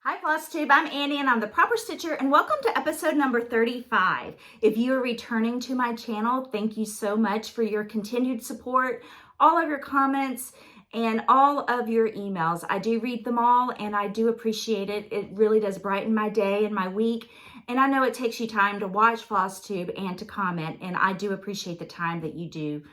Hi Flosstube, I'm Annie and I'm the Proper Stitcher and welcome to episode number 35. If you are returning to my channel, thank you so much for your continued support, all of your comments, and all of your emails. I do read them all and I do appreciate it. It really does brighten my day and my week. And I know it takes you time to watch Flosstube and to comment, and I do appreciate the time that you do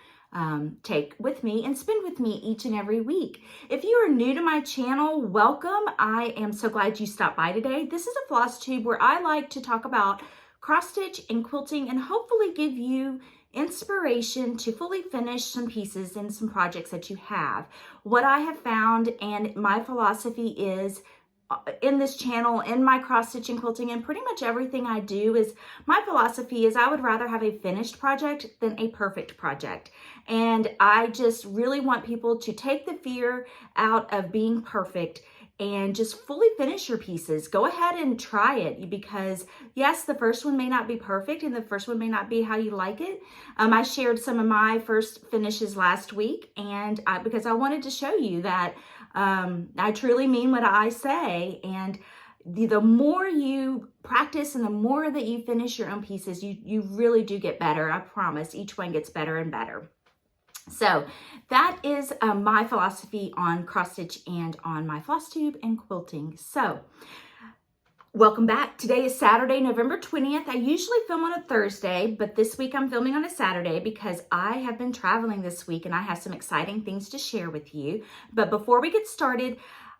take with me and spend with me each and every week. If you are new to my channel, welcome. I am so glad you stopped by today. This is a Flosstube where I like to talk about cross stitch and quilting and hopefully give you inspiration to fully finish some pieces and some projects that you have. What I have found and my philosophy is in this channel, in my cross stitching, quilting, and pretty much everything I do is my philosophy is I would rather have a finished project than a perfect project. And I just really want people to take the fear out of being perfect and just fully finish your pieces. Go ahead and try it because yes, the first one may not be perfect and the first one may not be how you like it. I shared some of my first finishes last week and because I wanted to show you that I truly mean what I say, and the more you practice and the more that you finish your own pieces, you really do get better. I promise each one gets better and better. So that is my philosophy on cross stitch and on my Flosstube and quilting. So welcome back. Today is Saturday, November 20th. I usually film on a Thursday, but this week I'm filming on a Saturday because I have been traveling this week and I have some exciting things to share with you. But before we get started,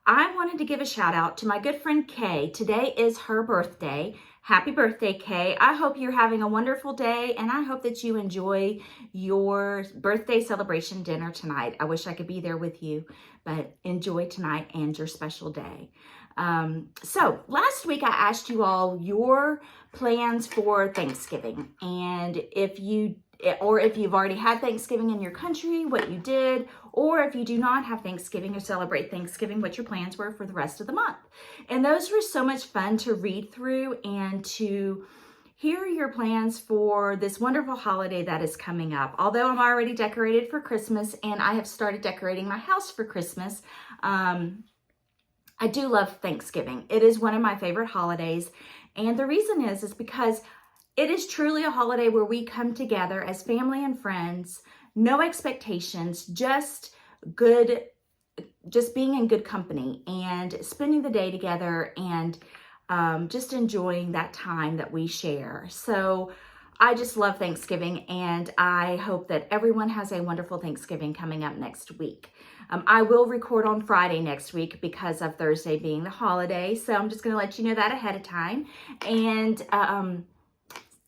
I wanted to give a shout out to my good friend Kay. Today is her birthday. Happy birthday, Kay. I hope you're having a wonderful day and I hope that you enjoy your birthday celebration dinner tonight. I wish I could be there with you, but enjoy tonight and your special day. So last week I asked you all your plans for Thanksgiving, and if you've already had Thanksgiving in your country, what you did, or if you do not have Thanksgiving or celebrate Thanksgiving, what your plans were for the rest of the month. And those were so much fun to read through and to hear your plans for this wonderful holiday that is coming up. Although I'm already decorated for Christmas and I have started decorating my house for Christmas, I do love Thanksgiving. It is one of my favorite holidays. And the reason is because it is truly a holiday where we come together as family and friends, no expectations, just being in good company and spending the day together and just enjoying that time that we share. So I just love Thanksgiving and I hope that everyone has a wonderful Thanksgiving coming up next week. I will record on Friday next week because of Thursday being the holiday. So I'm just going to let you know that ahead of time. And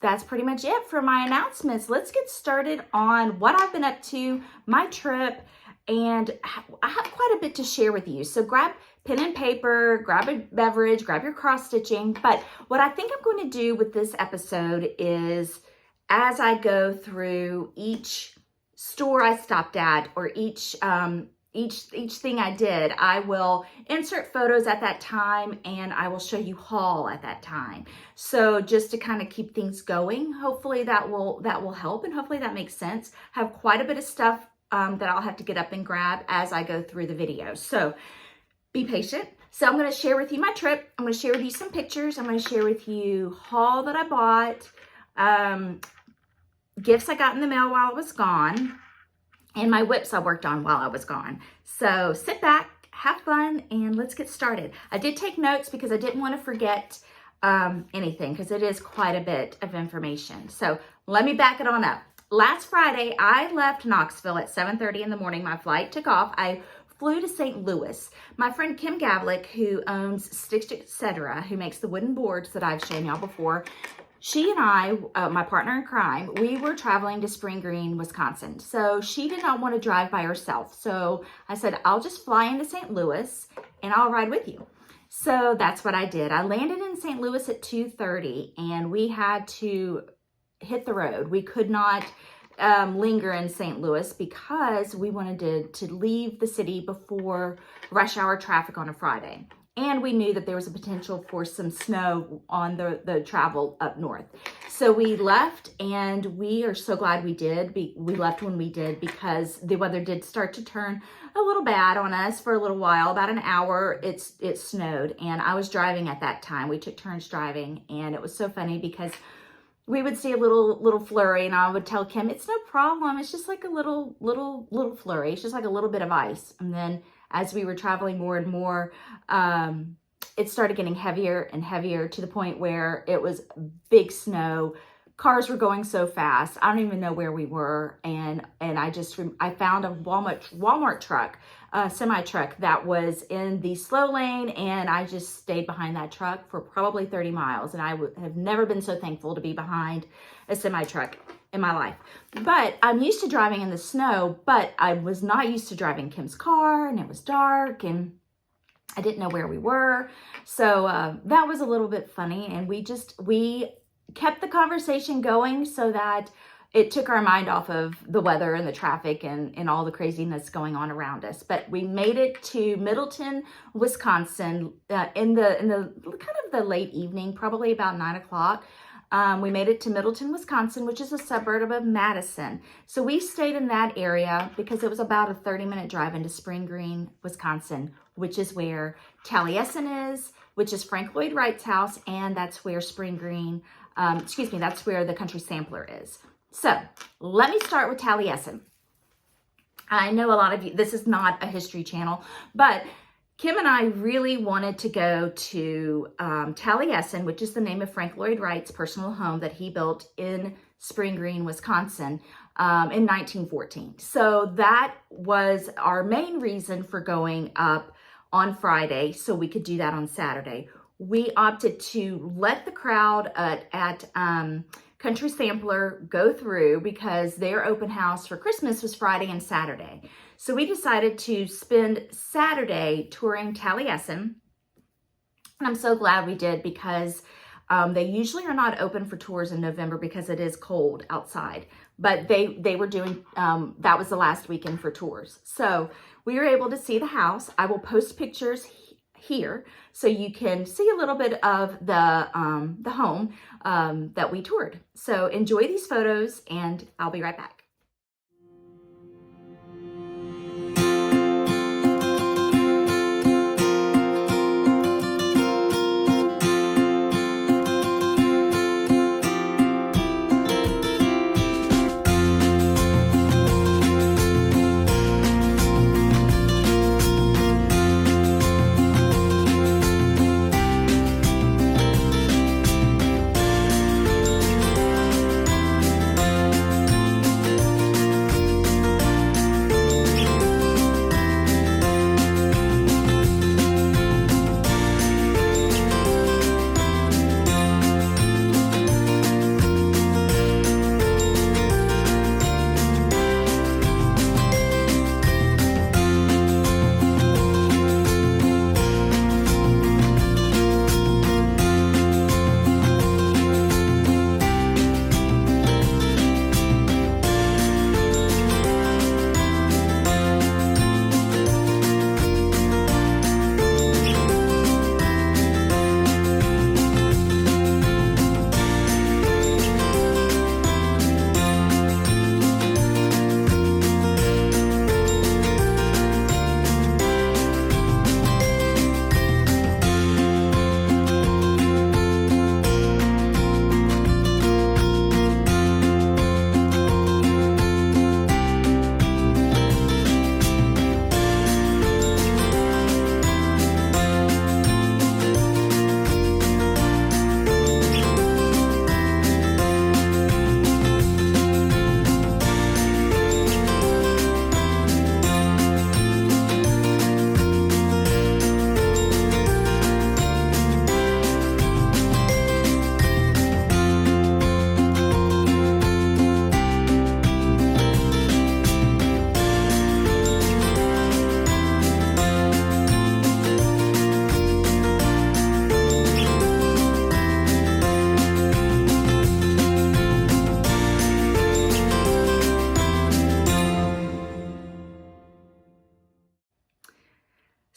that's pretty much it for my announcements. Let's get started on what I've been up to, my trip, and I have quite a bit to share with you. So grab pen and paper, grab a beverage, grab your cross stitching. But what I think I'm going to do with this episode is as I go through each store I stopped at or each thing I did, I will insert photos at that time and I will show you haul at that time. So just to kind of keep things going, hopefully that will help and hopefully that makes sense. I have quite a bit of stuff that I'll have to get up and grab as I go through the video. So be patient. So I'm going to share with you my trip. I'm going to share with you some pictures. I'm going to share with you haul that I bought, gifts I got in the mail while I was gone, and my whips I worked on while I was gone. So sit back, have fun, and let's get started. I did take notes because I didn't want to forget anything because it is quite a bit of information. So let me back it on up. Last Friday, I left Knoxville at 7:30 in the morning. My flight took off. I flew to St. Louis. My friend Kim Gavlik, who owns Stitch Etc., who makes the wooden boards that I've shown y'all before, she and I, my partner in crime, we were traveling to Spring Green, Wisconsin. So she did not want to drive by herself. So I said, I'll just fly into St. Louis and I'll ride with you. So that's what I did. I landed in St. Louis at 2:30 and we had to hit the road. We could not linger in St. Louis because we wanted to leave the city before rush hour traffic on a Friday. And we knew that there was a potential for some snow on the travel up north. So we left, and we are so glad we did. We left when we did because the weather did start to turn a little bad on us for a little while. About an hour, it snowed, and I was driving at that time. We took turns driving, and it was so funny because we would see a little flurry, and I would tell Kim, it's no problem. It's just like a little flurry. It's just like a little bit of ice. And then as we were traveling more and more, it started getting heavier and heavier to the point where it was big snow. Cars were going so fast. I don't even know where we were. And I found a Walmart truck, semi truck that was in the slow lane. And I just stayed behind that truck for probably 30 miles. And I have never been so thankful to be behind a semi truck in my life. But I'm used to driving in the snow, but I was not used to driving Kim's car, and it was dark, and I didn't know where we were. So that was a little bit funny. And we kept the conversation going so that it took our mind off of the weather and the traffic and all the craziness going on around us. But we made it to Middleton, Wisconsin in the kind of the late evening, probably about 9 o'clock. We made it to Middleton, Wisconsin, which is a suburb of Madison. So we stayed in that area because it was about a 30-minute drive into Spring Green, Wisconsin, which is where Taliesin is, which is Frank Lloyd Wright's house, and that's where Spring Green, that's where the Country Sampler is. So let me start with Taliesin. I know a lot of you, this is not a history channel, but Kim and I really wanted to go to Taliesin, which is the name of Frank Lloyd Wright's personal home that he built in Spring Green, Wisconsin in 1914. So that was our main reason for going up on Friday so we could do that on Saturday. We opted to let the crowd at Country Sampler go through because their open house for Christmas was Friday and Saturday. So we decided to spend Saturday touring Taliesin. And I'm so glad we did because they usually are not open for tours in November because it is cold outside. But they were doing, that was the last weekend for tours. So we were able to see the house. I will post pictures here so you can see a little bit of the home that we toured. So enjoy these photos, and I'll be right back.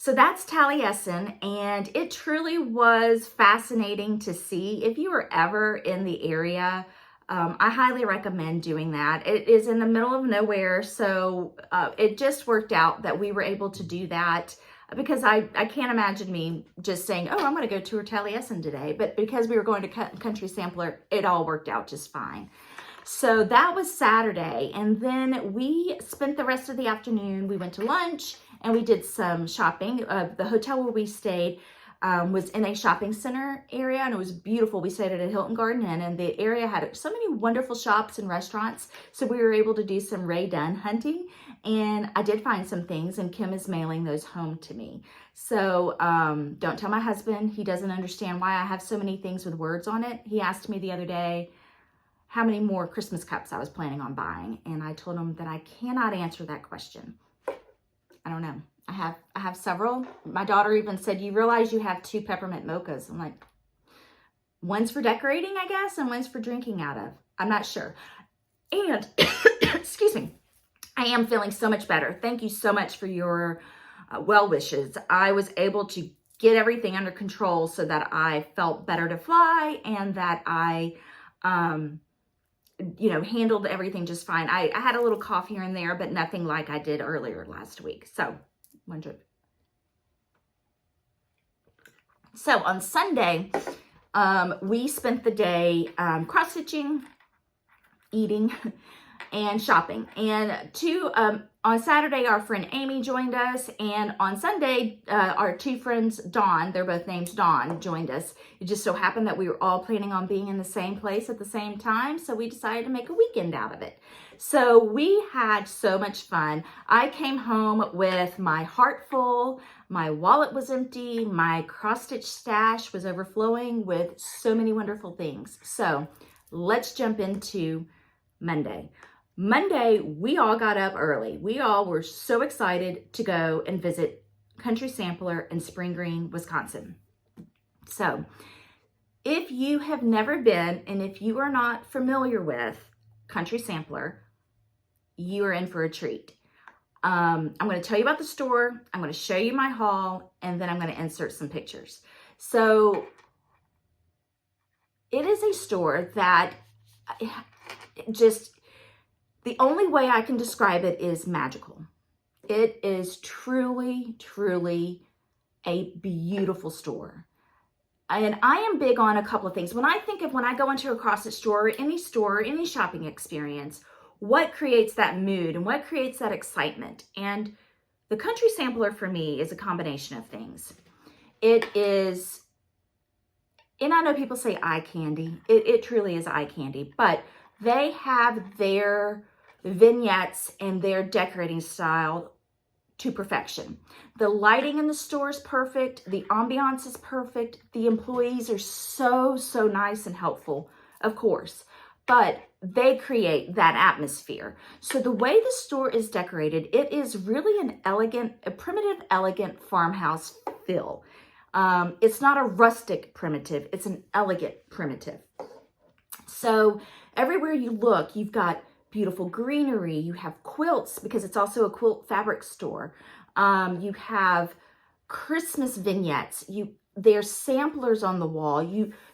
So that's Taliesin, and it truly was fascinating to see. If you were ever in the area, I highly recommend doing that. It is in the middle of nowhere, so it just worked out that we were able to do that, because I can't imagine me just saying, oh, I'm going to go tour Taliesin today. But because we were going to Country Sampler, it all worked out just fine. So that was Saturday, and then we spent the rest of the afternoon. We went to lunch and we did some shopping. The hotel where we stayed was in a shopping center area, and it was beautiful. We stayed at a Hilton Garden Inn, and the area had so many wonderful shops and restaurants. So we were able to do some Ray Dunn hunting, and I did find some things, and Kim is mailing those home to me. So don't tell my husband. He doesn't understand why I have so many things with words on it. He asked me the other day how many more Christmas cups I was planning on buying, and I told him that I cannot answer that question. I don't know. I have several. My daughter even said, you realize you have 2 peppermint mochas. I'm like, one's for decorating, I guess, and one's for drinking out of. I'm not sure. And, excuse me, I am feeling so much better. Thank you so much for your well wishes. I was able to get everything under control so that I felt better to fly, and that I, handled everything just fine. I had a little cough here and there, but nothing like I did earlier last week. So, on Sunday, we spent the day cross-stitching, eating, and shopping. And on Saturday, our friend Amy joined us, and on Sunday, our 2 friends, Dawn, they're both named Dawn, joined us. It just so happened that we were all planning on being in the same place at the same time, so we decided to make a weekend out of it. So we had so much fun. I came home with my heart full, my wallet was empty, my cross-stitch stash was overflowing with so many wonderful things. So let's jump into Monday. Monday, we all got up early. We all were so excited to go and visit Country Sampler in Spring Green, Wisconsin. So if you have never been, and if you are not familiar with Country Sampler, you are in for a treat. I'm going to tell you about the store. I'm going to show you my haul, and then I'm going to insert some pictures. So it is a store that just, the only way I can describe it is magical. It is truly, truly a beautiful store. And I am big on a couple of things. When I go into a cross-stitch store, any shopping experience, what creates that mood and what creates that excitement? And the Country Sampler for me is a combination of things. It is, and I know people say eye candy. It truly is eye candy, but they have their vignettes and their decorating style to perfection. The lighting in the store is perfect. The ambiance is perfect. The employees are so, so nice and helpful, of course, but they create that atmosphere. So the way the store is decorated, it is really a primitive, elegant farmhouse feel. It's not a rustic primitive, it's an elegant primitive. So everywhere you look, you've got beautiful greenery, you have quilts, because it's also a quilt fabric store. You have Christmas vignettes, there's samplers on the wall.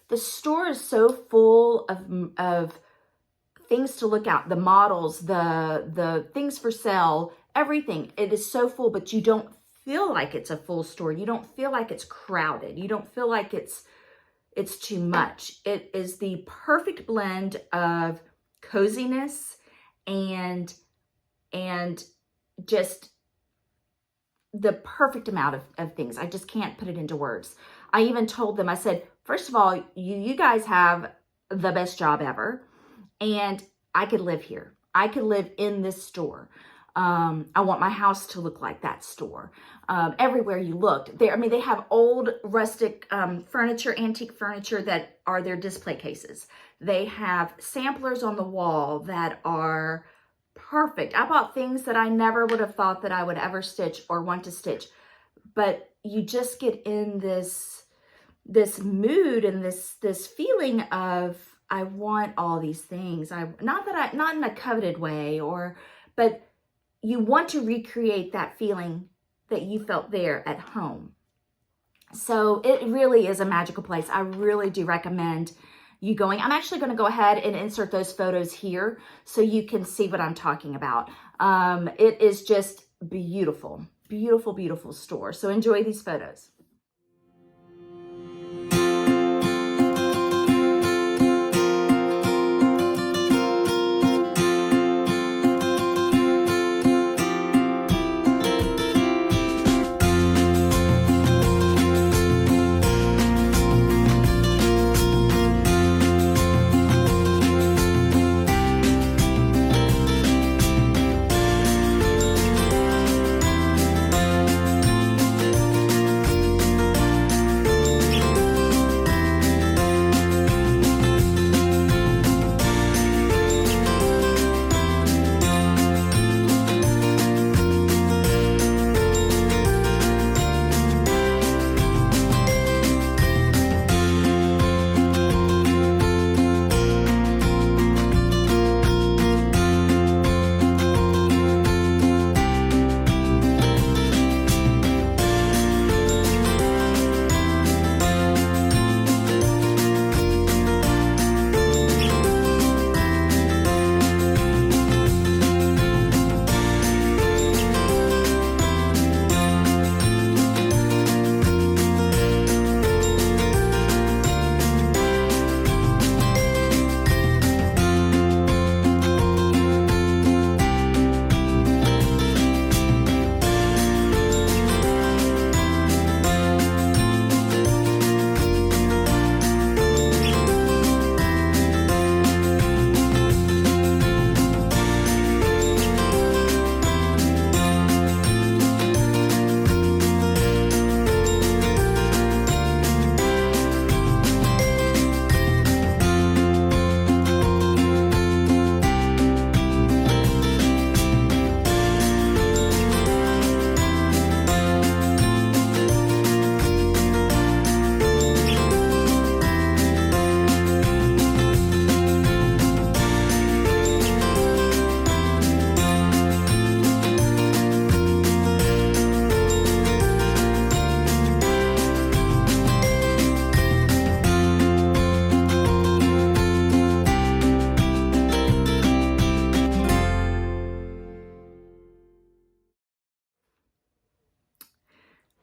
The store is so full of things to look at, the models, the things for sale, everything. It is so full, but you don't feel like it's a full store. You don't feel like it's crowded. You don't feel like it's too much. It is the perfect blend of coziness and just the perfect amount of things. I just can't put it into words. I even told them, I said, first of all, you guys have the best job ever, and I could live here. I could live in this store. I want my house to look like that store. Everywhere you looked, they have old rustic furniture, antique furniture that are their display cases. They have samplers on the wall that are perfect. I bought things that I never would have thought that I would ever stitch or want to stitch, but you just get in this mood and this feeling of, I want all these things. Not in a coveted way, but you want to recreate that feeling that you felt there at home. So it really is a magical place. I really do recommend you going. I'm actually going to go ahead and insert those photos here so you can see what I'm talking about. It is just beautiful, beautiful, beautiful store. So enjoy these photos.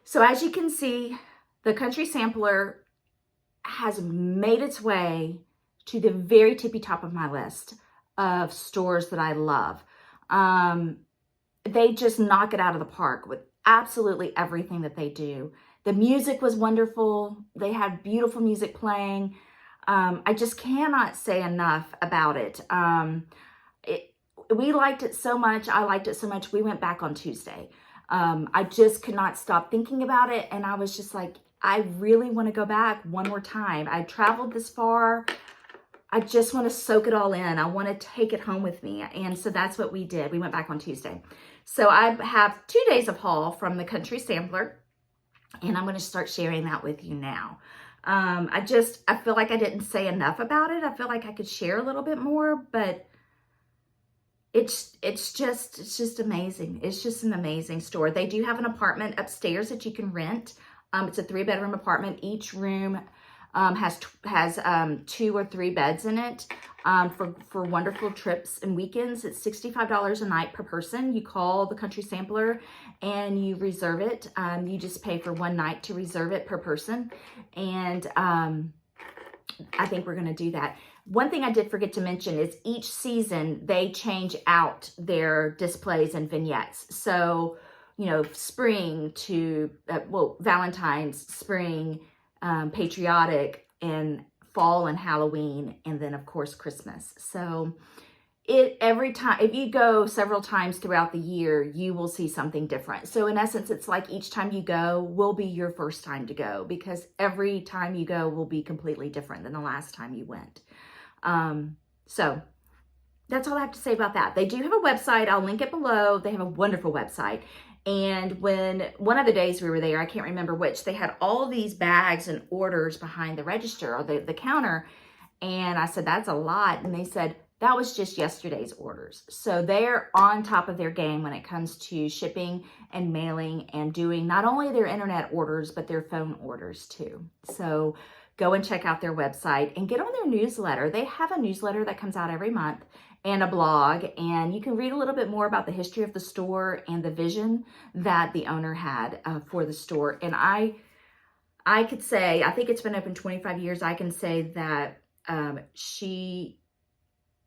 So as you can see, the Country Sampler has made its way to the very tippy top of my list of stores that I love. They just knock it out of the park with absolutely everything that they do. The music was wonderful. They had beautiful music playing. I just cannot say enough about it. We liked it so much. I liked it so much. We went back on Tuesday. I just could not stop thinking about it. And I was just like, I really want to go back one more time. I traveled this far. I just want to soak it all in. I want to take it home with me. And so that's what we did. We went back on Tuesday. So I have 2 days of haul from the Country Sampler, and I'm going to start sharing that with you now. I feel like I didn't say enough about it. I feel like I could share a little bit more, but it's just amazing. It's just an amazing store. They do have an apartment upstairs that you can rent. It's a 3-bedroom apartment. Each room has 2 or 3 beds in it for wonderful trips and weekends. It's $65 a night per person. You call the Country Sampler and you reserve it. You just pay for 1 night to reserve it per person. And I think we're going to do that. One thing I did forget to mention is each season they change out their displays and vignettes. So, you know, spring to, Valentine's, spring, patriotic, and fall and Halloween, and then of course Christmas. So every time, if you go several times throughout the year, you will see something different. So in essence, it's like each time you go will be your first time to go, because every time you go will be completely different than the last time you went. So that's all I have to say about that. They do have a website. I'll link it below. They have a wonderful website. And when one of the days we were there, I can't remember which, they had all these bags and orders behind the register or the counter. And I said, that's a lot. And they said, That was just yesterday's orders. So they're on top of their game when it comes to shipping and mailing and doing not only their internet orders, but their phone orders too. So go and check out their website and get on their newsletter. They have a newsletter that comes out every month and a blog, and you can read a little bit more about the history of the store and the vision that the owner had for the store. And I could say, I think it's been open 25 years. I can say that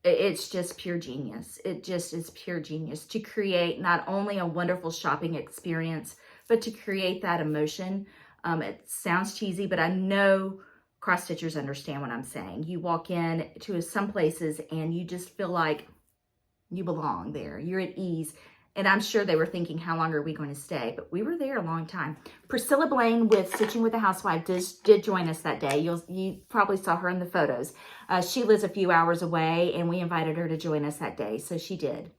it's just pure genius. It just is pure genius to create not only a wonderful shopping experience, but to create that emotion. It sounds cheesy, but I know cross stitchers understand what I'm saying. You walk in to some places and you just feel like you belong there. You're at ease. And I'm sure they were thinking, how long are we going to stay? But we were there a long time. Priscilla Blaine with Stitching with a Housewife did join us that day. You probably saw her in the photos. She lives a few hours away, and we invited her to join us that day. So she did.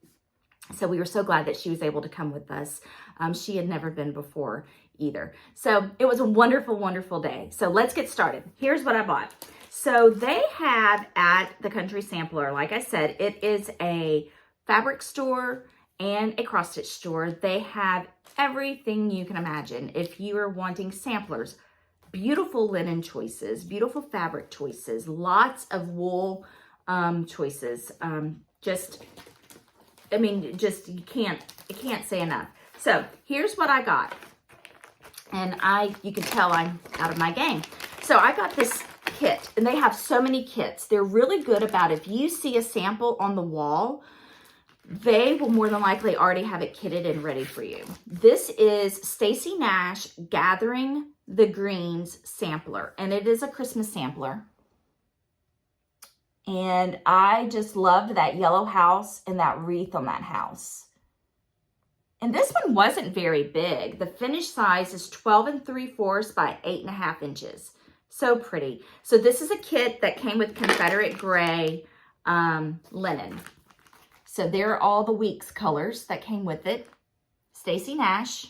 So we were so glad that she was able to come with us. She had never been before either. So it was a wonderful, wonderful day. So let's get started. Here's what I bought. So they have at the Country Sampler, like I said, it is a fabric store and a cross stitch store. They have everything you can imagine. If you are wanting samplers, beautiful linen choices, beautiful fabric choices, lots of wool choices. You can't say enough. So here's what I got. And you can tell I'm out of my game. So I got this kit, and they have so many kits. They're really good about if you see a sample on the wall, they will more than likely already have it kitted and ready for you. This is Stacy Nash Gathering the Greens sampler, and it is a Christmas sampler. And I just loved that yellow house and that wreath on that house. And this one wasn't very big. The finished size is 12 3/4 by 8.5 inches. So pretty. So this is a kit that came with Confederate gray linen. So there are all the week's colors that came with it. Stacy Nash.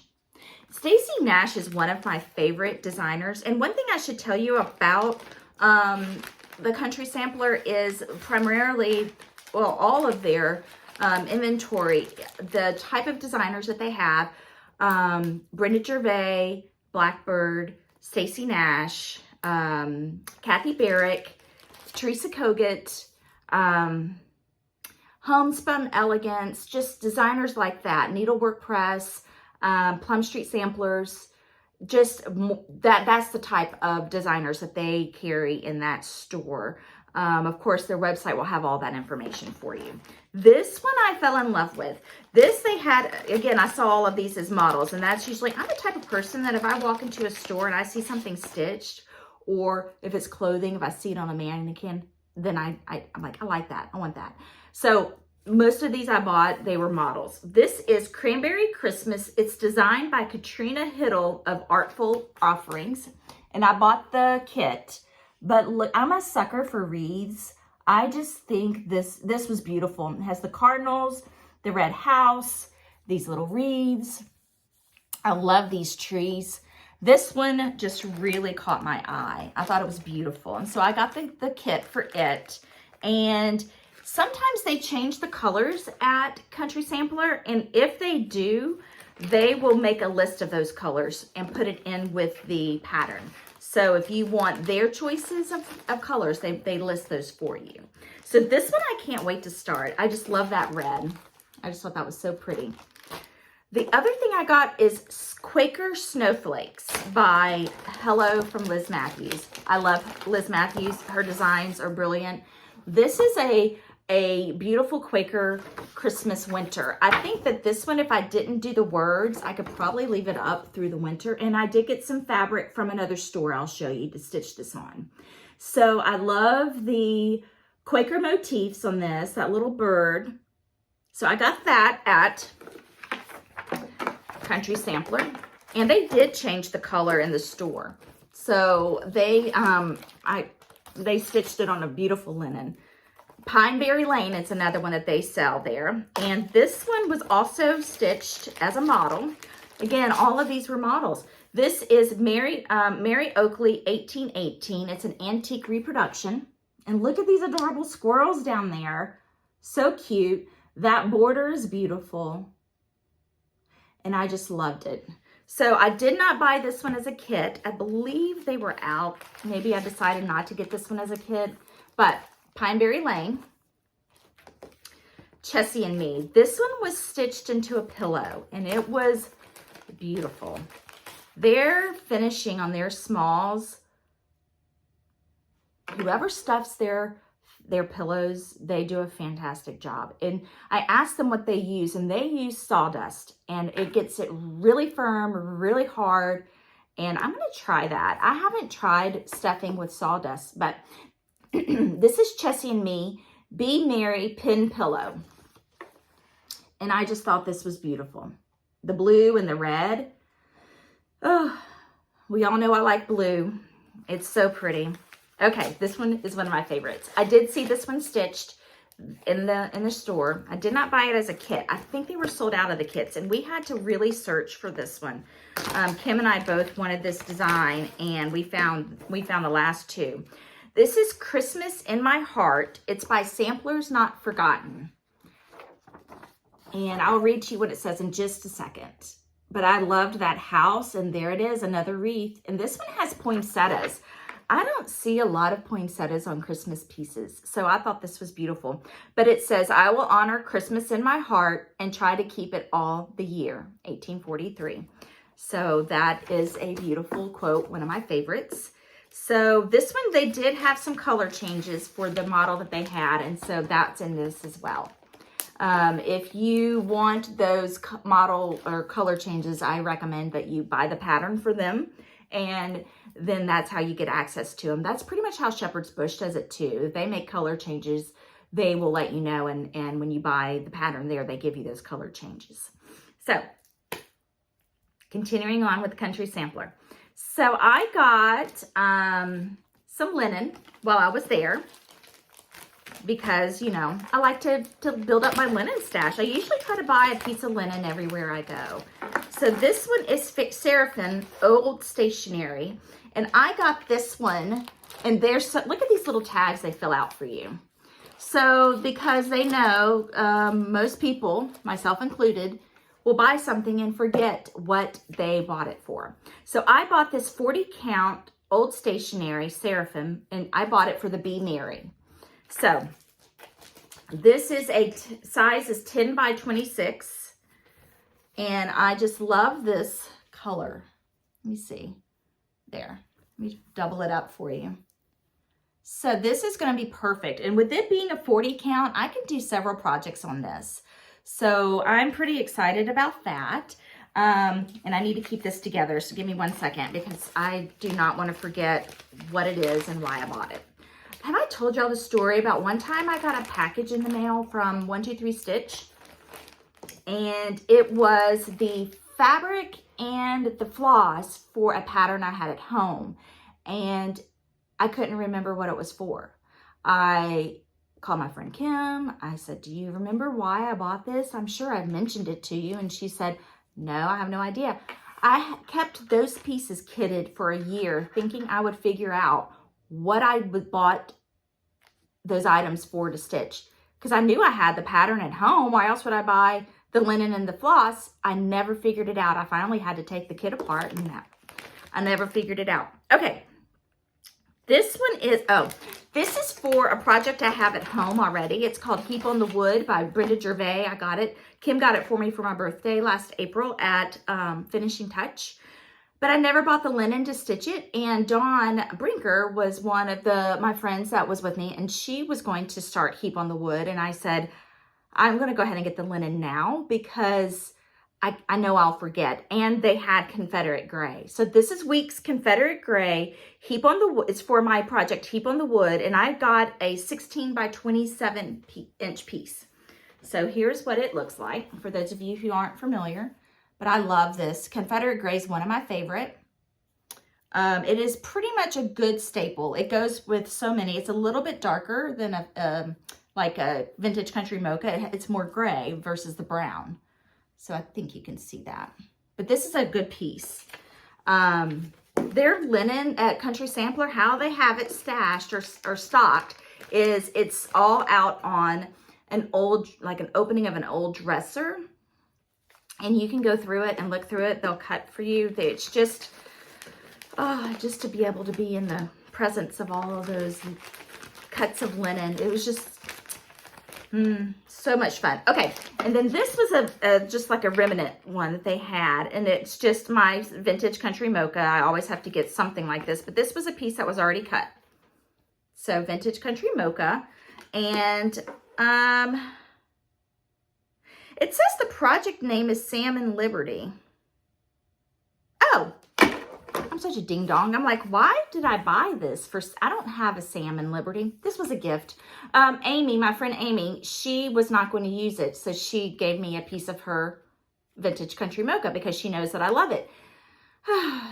Stacy Nash is one of my favorite designers. And one thing I should tell you about the Country Sampler is primarily, well, all of their inventory, the type of designers that they have, Brenda Gervais, Blackbird, Stacy Nash, Kathy Barrick, Teresa Kogut, Homespun Elegance, just designers like that, Needlework Press, Plum Street Samplers, just that's the type of designers that they carry in that store. Of course, their website will have all that information for you. This one I fell in love with. This they had, again, I saw all of these as models, and that's usually, I'm the type of person that if I walk into a store and I see something stitched, or if it's clothing, if I see it on a mannequin, then I'm like, I like that, I want that. So most of these I bought, they were models. This is Cranberry Christmas. It's designed by Katrina Hiddle of Artful Offerings, and I bought the kit. But look, I'm a sucker for wreaths. I just think this was beautiful. It has the cardinals, the red house, these little wreaths. I love these trees. This one just really caught my eye. I thought it was beautiful. And so I got the kit for it. And sometimes they change the colors at Country Sampler. And if they do, they will make a list of those colors and put it in with the pattern. So if you want their choices of colors, they list those for you. So this one I can't wait to start. I just love that red. I just thought that was so pretty. The other thing I got is Quaker Snowflakes by Hello from Liz Matthews. I love Liz Matthews. Her designs are brilliant. This is a beautiful Quaker Christmas winter. I think that this one, if I didn't do the words, I could probably leave it up through the winter. And I did get some fabric from another store I'll show you to stitch this on. So I love the Quaker motifs on this, that little bird. So I got that at Country Sampler. And they did change the color in the store. So they stitched it on a beautiful linen. Pineberry Lane, it's another one that they sell there. And this one was also stitched as a model. Again, all of these were models. This is Mary Oakley 1818. It's an antique reproduction. And look at these adorable squirrels down there. So cute. That border is beautiful. And I just loved it. So I did not buy this one as a kit. I believe they were out. Maybe I decided not to get this one as a kit. But Pineberry Lane, Chessie and Me. This one was stitched into a pillow and it was beautiful. Their finishing on their smalls, whoever stuffs their pillows, they do a fantastic job. And I asked them what they use, and they use sawdust, and it gets it really firm, really hard. And I'm going to try that. I haven't tried stuffing with sawdust, but this is Chessie and Me Be Merry Pin Pillow. And I just thought this was beautiful. The blue and the red. Oh, we all know I like blue. It's so pretty. Okay, this one is one of my favorites. I did see this one stitched in the store. I did not buy it as a kit. I think they were sold out of the kits, and we had to really search for this one. Kim and I both wanted this design, and we found the last two. This is Christmas in My Heart. It's by Samplers Not Forgotten. And I'll read to you what it says in just a second. But I loved that house, and there it is, another wreath. And this one has poinsettias. I don't see a lot of poinsettias on Christmas pieces, so I thought this was beautiful. But it says, I will honor Christmas in my heart and try to keep it all the year, 1843. So that is a beautiful quote, one of my favorites. So this one, they did have some color changes for the model that they had, and so that's in this as well. If you want those model or color changes, I recommend that you buy the pattern for them, and then that's how you get access to them. That's pretty much how Shepherd's Bush does it too. If they make color changes, they will let you know, and when you buy the pattern there, they give you those color changes. So, continuing on with Country Sampler. So I got some linen while I was there, because, you know, I like to build up my linen stash. I usually try to buy a piece of linen everywhere I go. So this one is Seraphim Old Stationery. And I got this one, and there's look at these little tags they fill out for you. So because they know most people, myself included, will buy something and forget what they bought it for. So I bought this 40 count Old Stationery Seraphim, and I bought it for the Be Merry. So this is size is 10 by 26, and I just love this color. Let me see. There, let me double it up for you. So this is going to be perfect. And with it being a 40 count, I can do several projects on this. So I'm pretty excited about that. And I need to keep this together. So give me 1 second, because I do not want to forget what it is and why I bought it. Have I told y'all the story about one time I got a package in the mail from 123 Stitch? And it was the fabric and the floss for a pattern I had at home, and I couldn't remember what it was for. I called my friend Kim. I said, do you remember why I bought this? I'm sure I mentioned it to you. And she said, no, I have no idea. I kept those pieces kitted for a year, thinking I would figure out what I bought those items for to stitch, because I knew I had the pattern at home. Why else would I buy the linen and the floss? I never figured it out. I finally had to take the kit apart, and I never figured it out. Okay, this one is, this is for a project I have at home already. It's called Heap on the Wood by Brenda Gervais. I got it. Kim got it for me for my birthday last April at Finishing Touch. But I never bought the linen to stitch it. And Dawn Brinker was one of my friends that was with me, and she was going to start Heap on the Wood. And I said, I'm going to go ahead and get the linen now, because I know I'll forget. And they had Confederate Gray. So this is Weeks Confederate Gray, Heap on the Wood. It's for my project, Heap on the Wood. And I got a 16 by 27 inch piece. So here's what it looks like for those of you who aren't familiar. But I love this. Confederate Gray is one of my favorite. It is pretty much a good staple. It goes with so many. It's a little bit darker than like a vintage country mocha. It's more gray versus the brown. So I think you can see that. But this is a good piece. Their linen at Country Sampler, how they have it stashed or stocked, is it's all out on an old, like an opening of an old dresser. And you can go through it and look through it. They'll cut for you. It's just, oh, just to be able to be in the presence of all of those cuts of linen. It was just so much fun. Okay, and then this was just like a remnant one that they had, and it's just my vintage country mocha. I always have to get something like this, but this was a piece that was already cut. So vintage country mocha, and it says the project name is Salmon Liberty. Oh, I'm such a ding dong. I'm like, why did I buy this? I don't have a Salmon Liberty. This was a gift. Amy, my friend Amy, she was not going to use it. So she gave me a piece of her vintage country mocha because she knows that I love it.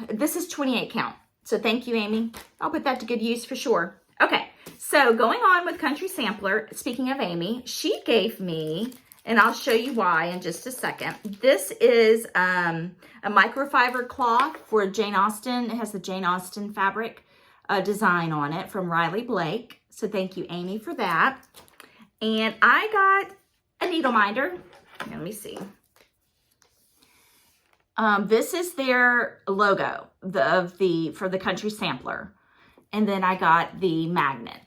This is 28 count. So thank you, Amy. I'll put that to good use for sure. Okay, so going on with Country Sampler, speaking of Amy, she gave me, and I'll show you why in just a second. This is a microfiber cloth for Jane Austen. It has the Jane Austen fabric design on it from Riley Blake. So thank you, Amy, for that. And I got a needle minder. Let me see. This is their logo for the Country Sampler. And then I got the magnet.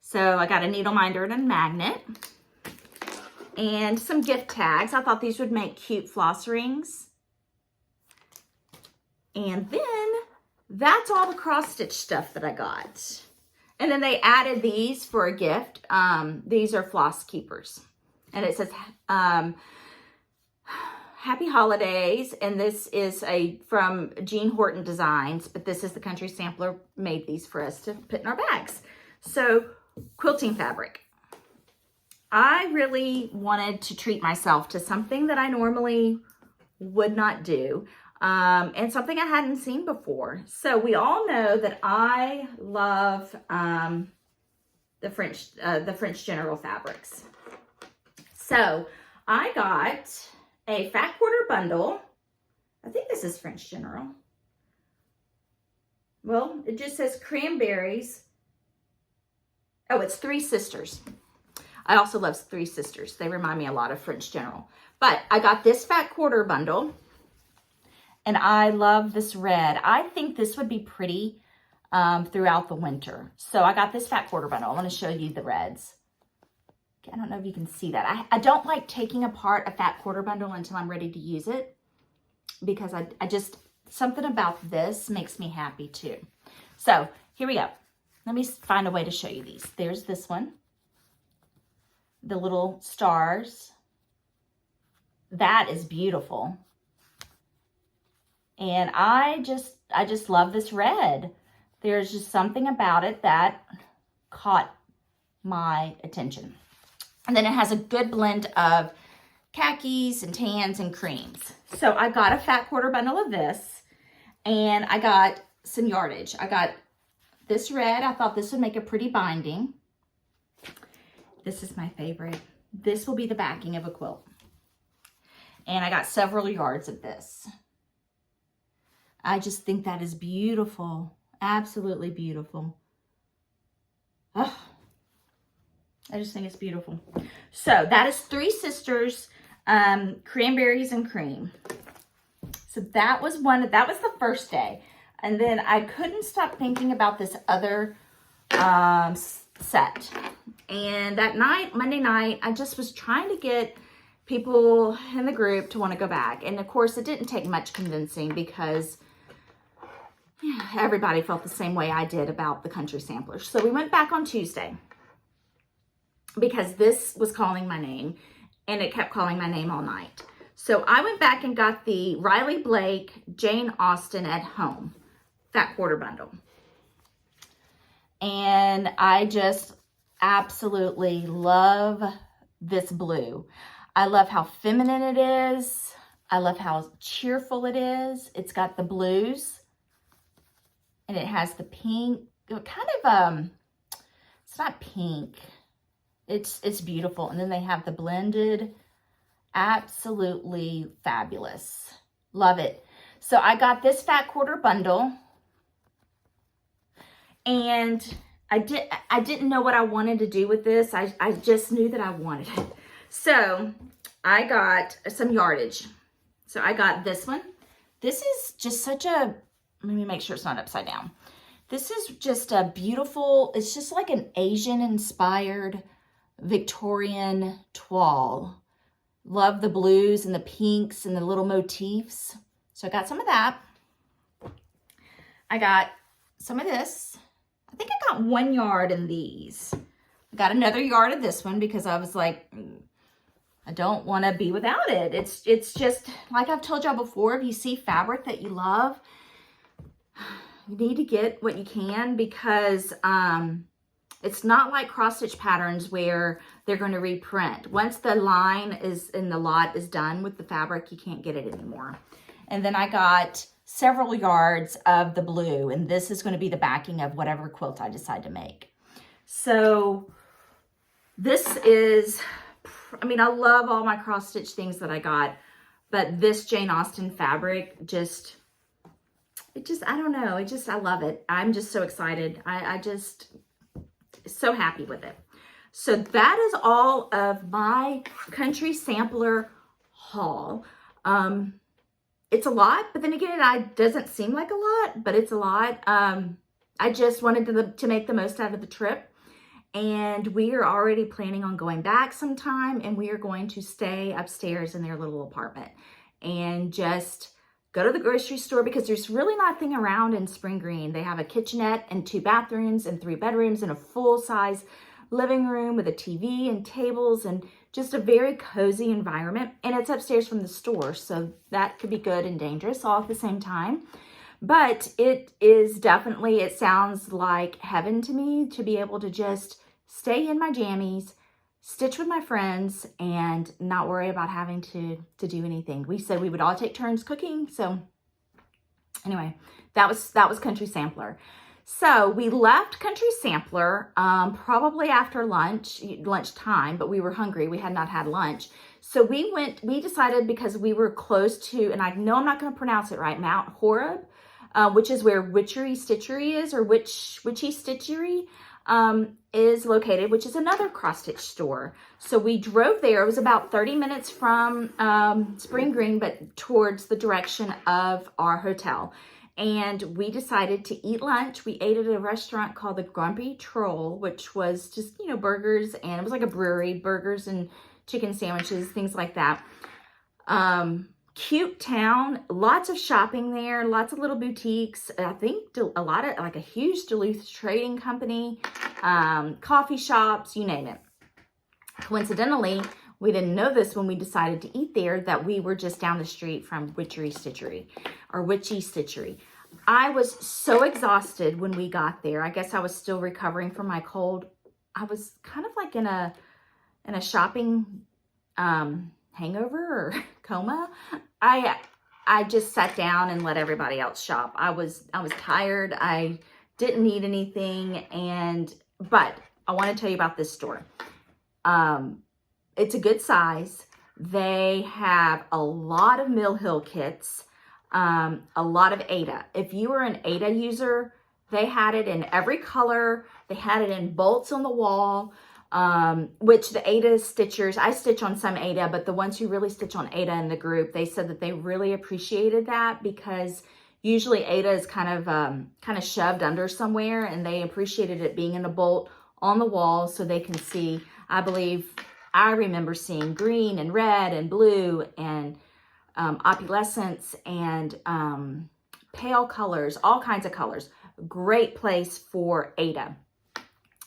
So I got a needle minder and a magnet. And some gift tags. I thought these would make cute floss rings. And then that's all the cross stitch stuff that I got. And then they added these for a gift. These are floss keepers. And it says Happy Holidays. And this is from Jean Horton Designs. But this is the Country Sampler made these for us to put in our bags. So quilting fabric. I really wanted to treat myself to something that I normally would not do, and something I hadn't seen before. So we all know that I love the French General fabrics. So I got a fat quarter bundle. I think this is French General. Well, it just says cranberries. Oh, it's Three Sisters. I also love Three Sisters. They remind me a lot of French General. But I got this fat quarter bundle. And I love this red. I think this would be pretty throughout the winter. So I got this fat quarter bundle. I want to show you the reds. Okay, I don't know if you can see that. I don't like taking apart a fat quarter bundle until I'm ready to use it. Because I just, something about this makes me happy too. So here we go. Let me find a way to show you these. There's this one. The little stars. That is beautiful. And I just love this red. There's just something about it that caught my attention. And then it has a good blend of khakis and tans and creams. So I got a fat quarter bundle of this, and I got some yardage. I got this red. I thought this would make a pretty binding. This is my favorite. This will be the backing of a quilt. And I got several yards of this. I just think that is beautiful. Absolutely beautiful. Oh, I just think it's beautiful. So that is Three Sisters, cranberries and cream. So that was the first day. And then I couldn't stop thinking about this other set. And that night, Monday night, I just was trying to get people in the group to want to go back. And of course, it didn't take much convincing because everybody felt the same way I did about the Country Sampler. So we went back on Tuesday because this was calling my name, and it kept calling my name all night. So I went back and got the Riley Blake Jane Austen at Home fat quarter bundle. And I just absolutely love this blue. I love how feminine it is. I love how cheerful it is. It's got the blues, and it has the pink, kind of, it's not pink. It's beautiful. And then they have the blended, absolutely fabulous. Love it. So I got this fat quarter bundle, and I didn't know what I wanted to do with this. I just knew that I wanted it. So I got some yardage. So I got this one. This is just such a, let me make sure it's not upside down. This is just a beautiful, it's just like an Asian inspired Victorian toile. Love the blues and the pinks and the little motifs. So I got some of that. I got some of this. I think I got 1 yard in these. I got another yard of this one because I was like, I don't want to be without it. It's just, like I've told y'all before, if you see fabric that you love, you need to get what you can, because it's not like cross stitch patterns where they're going to reprint. Once the line is in the lot is done with the fabric, you can't get it anymore. And then I got several yards of the blue, and this is going to be the backing of whatever quilt I decide to make. So this is, I mean, I love all my cross stitch things that I got, but this Jane Austen fabric just, I don't know, I love it. I'm just so excited. I just so happy with it. So that is all of my Country Sampler haul. It's a lot, but then again, it doesn't seem like a lot, but it's a lot. I just wanted to make the most out of the trip, and we are already planning on going back sometime, and we are going to stay upstairs in their little apartment and just go to the grocery store, because there's really nothing around in Spring Green. They have a kitchenette and 2 bathrooms and 3 bedrooms and a full-size living room with a TV and tables and just a very cozy environment. And it's upstairs from the store, so that could be good and dangerous all at the same time. But it is definitely, it sounds like heaven to me to be able to just stay in my jammies, stitch with my friends, and not worry about having to do anything. We said we would all take turns cooking. So anyway, that was Country Sampler. So we left Country Sampler probably after lunchtime, but we were hungry. We had not had lunch. So we decided, because we were close to, and I know I'm not going to pronounce it right, Mount Horeb, which is where Witchery Stitchery is, or Witchy Stitchery is located, which is another cross stitch store. So we drove there. It was about 30 minutes from Spring Green, but towards the direction of our hotel. And we decided to eat lunch. We ate at a restaurant called the Grumpy Troll, which was just, you know, burgers, and it was like a brewery, burgers and chicken sandwiches, things like that. Cute town, lots of shopping there, lots of little boutiques. I think a lot of, like a huge Duluth trading company, coffee shops, you name it. Coincidentally, we didn't know this when we decided to eat there, that we were just down the street from Witchery Stitchery, or Witchy Stitchery. I was so exhausted when we got there. I guess I was still recovering from my cold. I was kind of like in a shopping hangover or coma. I just sat down and let everybody else shop. I was tired. I didn't need anything, but I want to tell you about this store. It's a good size. They have a lot of Mill Hill kits, a lot of Aida. If you were an Aida user, they had it in every color. They had it in bolts on the wall, which the Aida stitchers, I stitch on some Aida, but the ones who really stitch on Aida in the group, they said that they really appreciated that, because usually Aida is kind of shoved under somewhere, and they appreciated it being in a bolt on the wall so they can see. I remember seeing green and red and blue and opalescence and pale colors, all kinds of colors. Great place for Aida,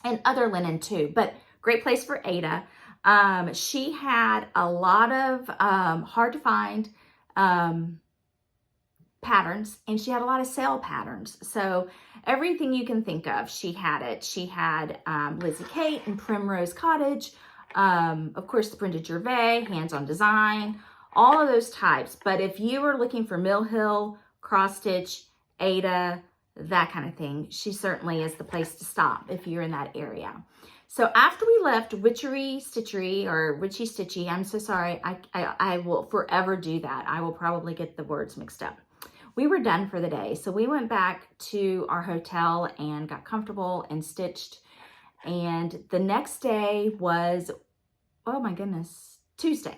and other linen too, but great place for Aida. She had a lot of hard to find patterns, and she had a lot of sale patterns. So everything you can think of, she had it. She had Lizzie Kate and Primrose Cottage, of course the Printed Gervais, Hands-on Design, all of those types. But if you were looking for Mill Hill, cross stitch, Aida, that kind of thing, she certainly is the place to stop if you're in that area. So after we left Witchery Stitchery, or Witchy Stitchy, I'm so sorry, I will forever do that. I will probably get the words mixed up. we were done for the day. So we went back to our hotel and got comfortable and stitched. And the next day was, oh my goodness, Tuesday,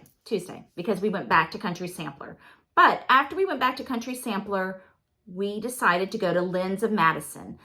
because we went back to Country Sampler. But after we went back to Country Sampler, we decided to go to Lynn's of Madison,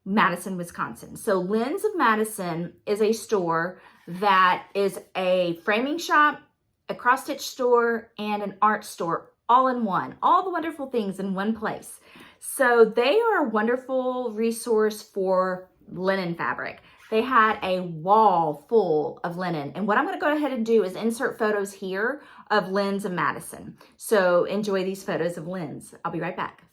Wisconsin. So Lynn's of Madison is a store that is a framing shop, a cross-stitch store, and an art store all in one. All the wonderful things in one place. So they are a wonderful resource for linen fabric. They had a wall full of linen. And what I'm going to go ahead and do is insert photos here of Lynn's of Madison. So enjoy these photos of Lynn's. I'll be right back.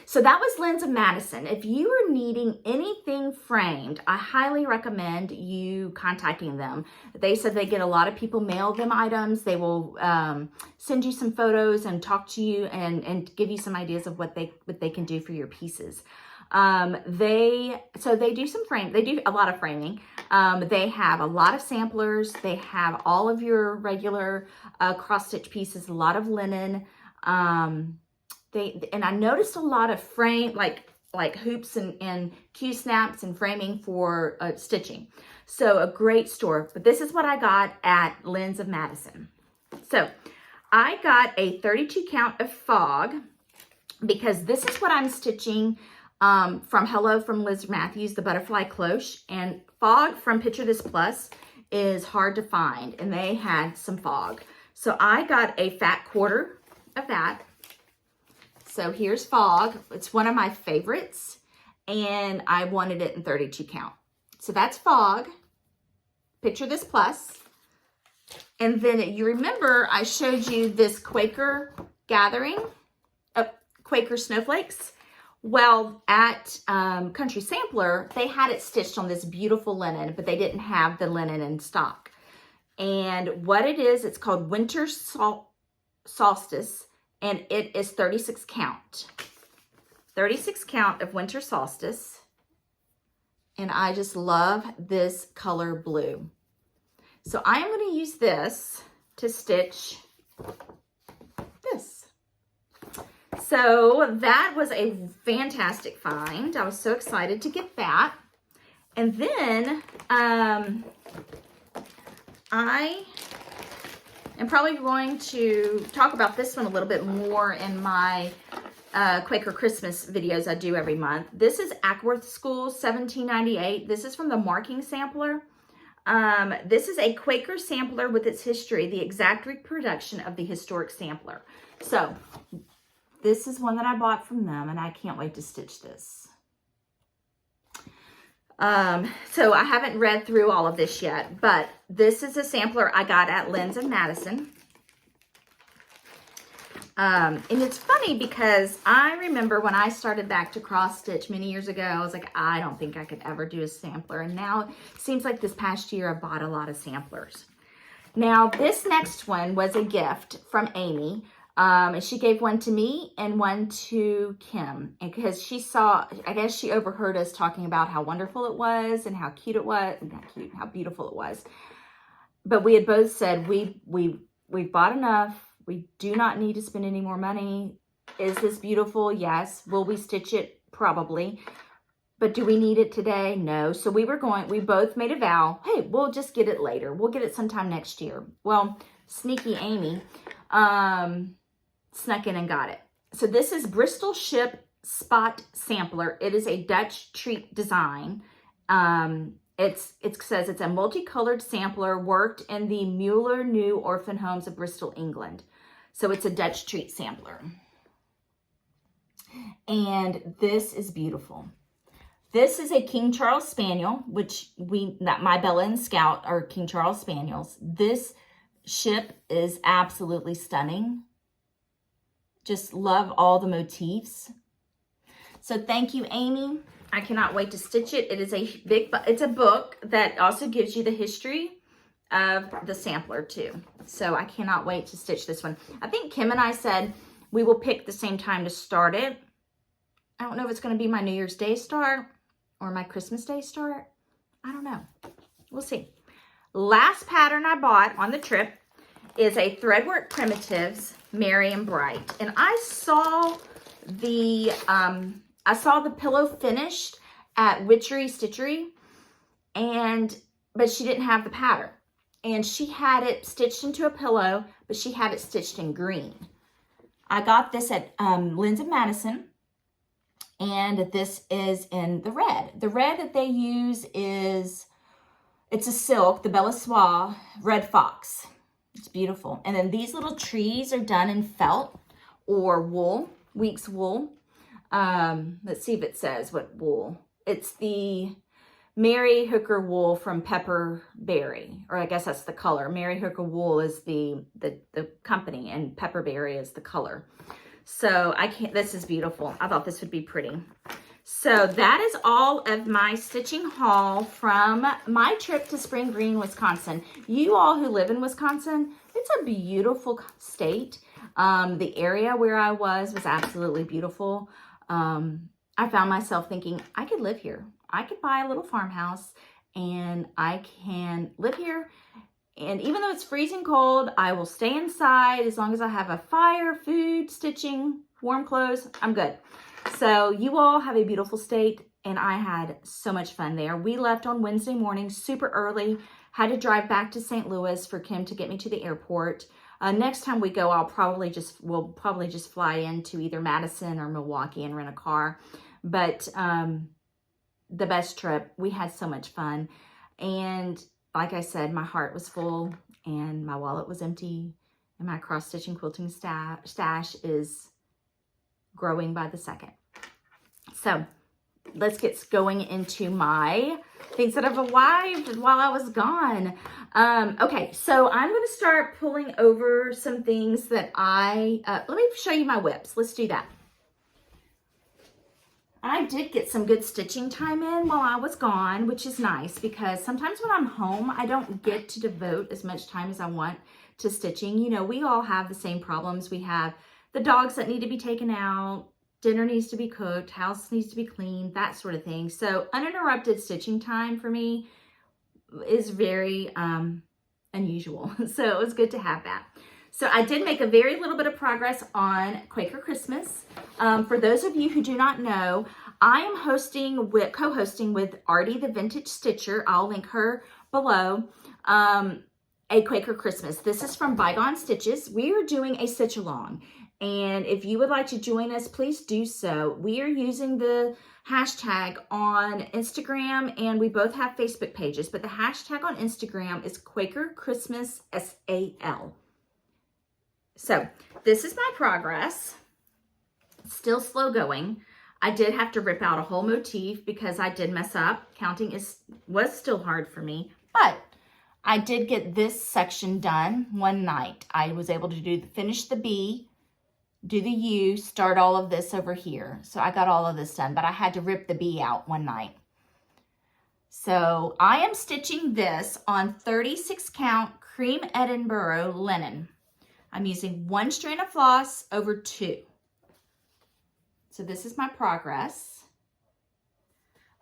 So that was Lynn's of Madison. If you are needing anything framed, I highly recommend you contacting them. They said they get a lot of people mail them items. They will send you some photos and talk to you and give you some ideas of what they can do for your pieces. They do a lot of framing. They have a lot of samplers. They have all of your regular cross stitch pieces, a lot of linen. And I noticed a lot of frame, like hoops and Q-snaps and framing for stitching. So a great store. But this is what I got at Lynn's of Madison. So I got a 32 count of fog because this is what I'm stitching from Hello from Liz Matthews, the butterfly cloche. And fog from Picture This Plus is hard to find, and they had some fog. So I got a fat quarter of that. So here's fog. It's one of my favorites, and I wanted it in 32 count. So that's fog. Picture This Plus. And then you remember I showed you this Quaker gathering of Quaker snowflakes. Well, at Country Sampler, they had it stitched on this beautiful linen, but they didn't have the linen in stock. And what it is, it's called Winter Solstice. And it is 36 count. 36 count of Winter Solstice. And I just love this color blue. So I am going to use this to stitch this. So that was a fantastic find. I was so excited to get that. And then I am probably going to talk about this one a little bit more in my Quaker Christmas videos I do every month. This is Ackworth School 1798. This is from the Marking Sampler. This is a Quaker sampler with its history, the exact reproduction of the historic sampler. So this is one that I bought from them, and I can't wait to stitch this. So I haven't read through all of this yet, but this is a sampler I got at Lynn's of Madison. And it's funny because I remember when I started back to cross stitch many years ago, I was like, I don't think I could ever do a sampler. And now it seems like this past year I bought a lot of samplers. Now this next one was a gift from Amy. And she gave one to me and one to Kim, and because she saw, I guess she overheard us talking about how wonderful it was and how cute it was, not cute, how beautiful it was. But we had both said, we've bought enough. We do not need to spend any more money. Is this beautiful? Yes. Will we stitch it? Probably. But do we need it today? No. So we both made a vow, hey, we'll just get it later. We'll get it sometime next year. Well, sneaky Amy snuck in and got it. So this is Bristol Ship Spot Sampler. It is a Dutch treat design. It says it's a multicolored sampler worked in the Mueller New Orphan Homes of Bristol, England. So it's a Dutch treat sampler. And this is beautiful. This is a King Charles Spaniel, my Bella and Scout are King Charles Spaniels. This ship is absolutely stunning. Just love all the motifs. So thank you, Amy. I cannot wait to stitch it. It is it's a book that also gives you the history of the sampler too. So I cannot wait to stitch this one. I think Kim and I said we will pick the same time to start it. I don't know if it's going to be my New Year's Day start or my Christmas Day start. I don't know. We'll see. Last pattern I bought on the trip is a Threadwork Primitives Merry and Bright. And I saw the pillow finished at Witchery Stitchery, but she didn't have the pattern. And she had it stitched into a pillow, but she had it stitched in green. I got this at Lynn's of Madison. And this is in the red. The red that they use it's a silk, the Belle Soie Red Fox. It's beautiful. And then these little trees are done in felt or wool, Weeks wool. Let's see if it says what wool. It's the Mary Hooker wool from Pepperberry, or I guess that's the color. Mary Hooker wool is the company, and Pepperberry is the color. So this is beautiful. I thought this would be pretty. So that is all of my stitching haul from my trip to Spring Green, Wisconsin. You all who live in Wisconsin, it's a beautiful state. The area where I was absolutely beautiful. I found myself thinking, I could live here. I could buy a little farmhouse and I can live here. And even though it's freezing cold, I will stay inside as long as I have a fire, food, stitching, warm clothes, I'm good. So you all have a beautiful state, and I had so much fun there. We left on Wednesday morning super early, had to drive back to St. Louis for Kim to get me to the airport. Next time we go, we'll probably just fly into either Madison or Milwaukee and rent a car. But the best trip, we had so much fun. And like I said, my heart was full and my wallet was empty, and my cross-stitching quilting stash is growing by the second. So let's get going into my things that have arrived while I was gone. Okay, so I'm going to start pulling over some things that let me show you my whips. Let's do that. I did get some good stitching time in while I was gone, which is nice because sometimes when I'm home, I don't get to devote as much time as I want to stitching. You know, we all have the same problems. We have the dogs that need to be taken out, dinner needs to be cooked, house needs to be cleaned, that sort of thing. So uninterrupted stitching time for me is very unusual. So it was good to have that. So I did make a very little bit of progress on Quaker Christmas. For those of you who do not know, I am co-hosting with Artie the Vintage Stitcher. I'll link her below. A Quaker Christmas. This is from Bygone Stitches. We are doing a stitch along. And if you would like to join us, please do so. We are using the hashtag on Instagram, and we both have Facebook pages, but the hashtag on Instagram is Quaker Christmas SAL. So this is my progress. Still slow going. I did have to rip out a whole motif because I did mess up. Counting was still hard for me, but I did get this section done one night. I was able to finish the B, do the U, start all of this over here. So I got all of this done, but I had to rip the B out one night. So I am stitching this on 36 count cream Edinburgh linen. I'm using 1 strand of floss over 2. So this is my progress.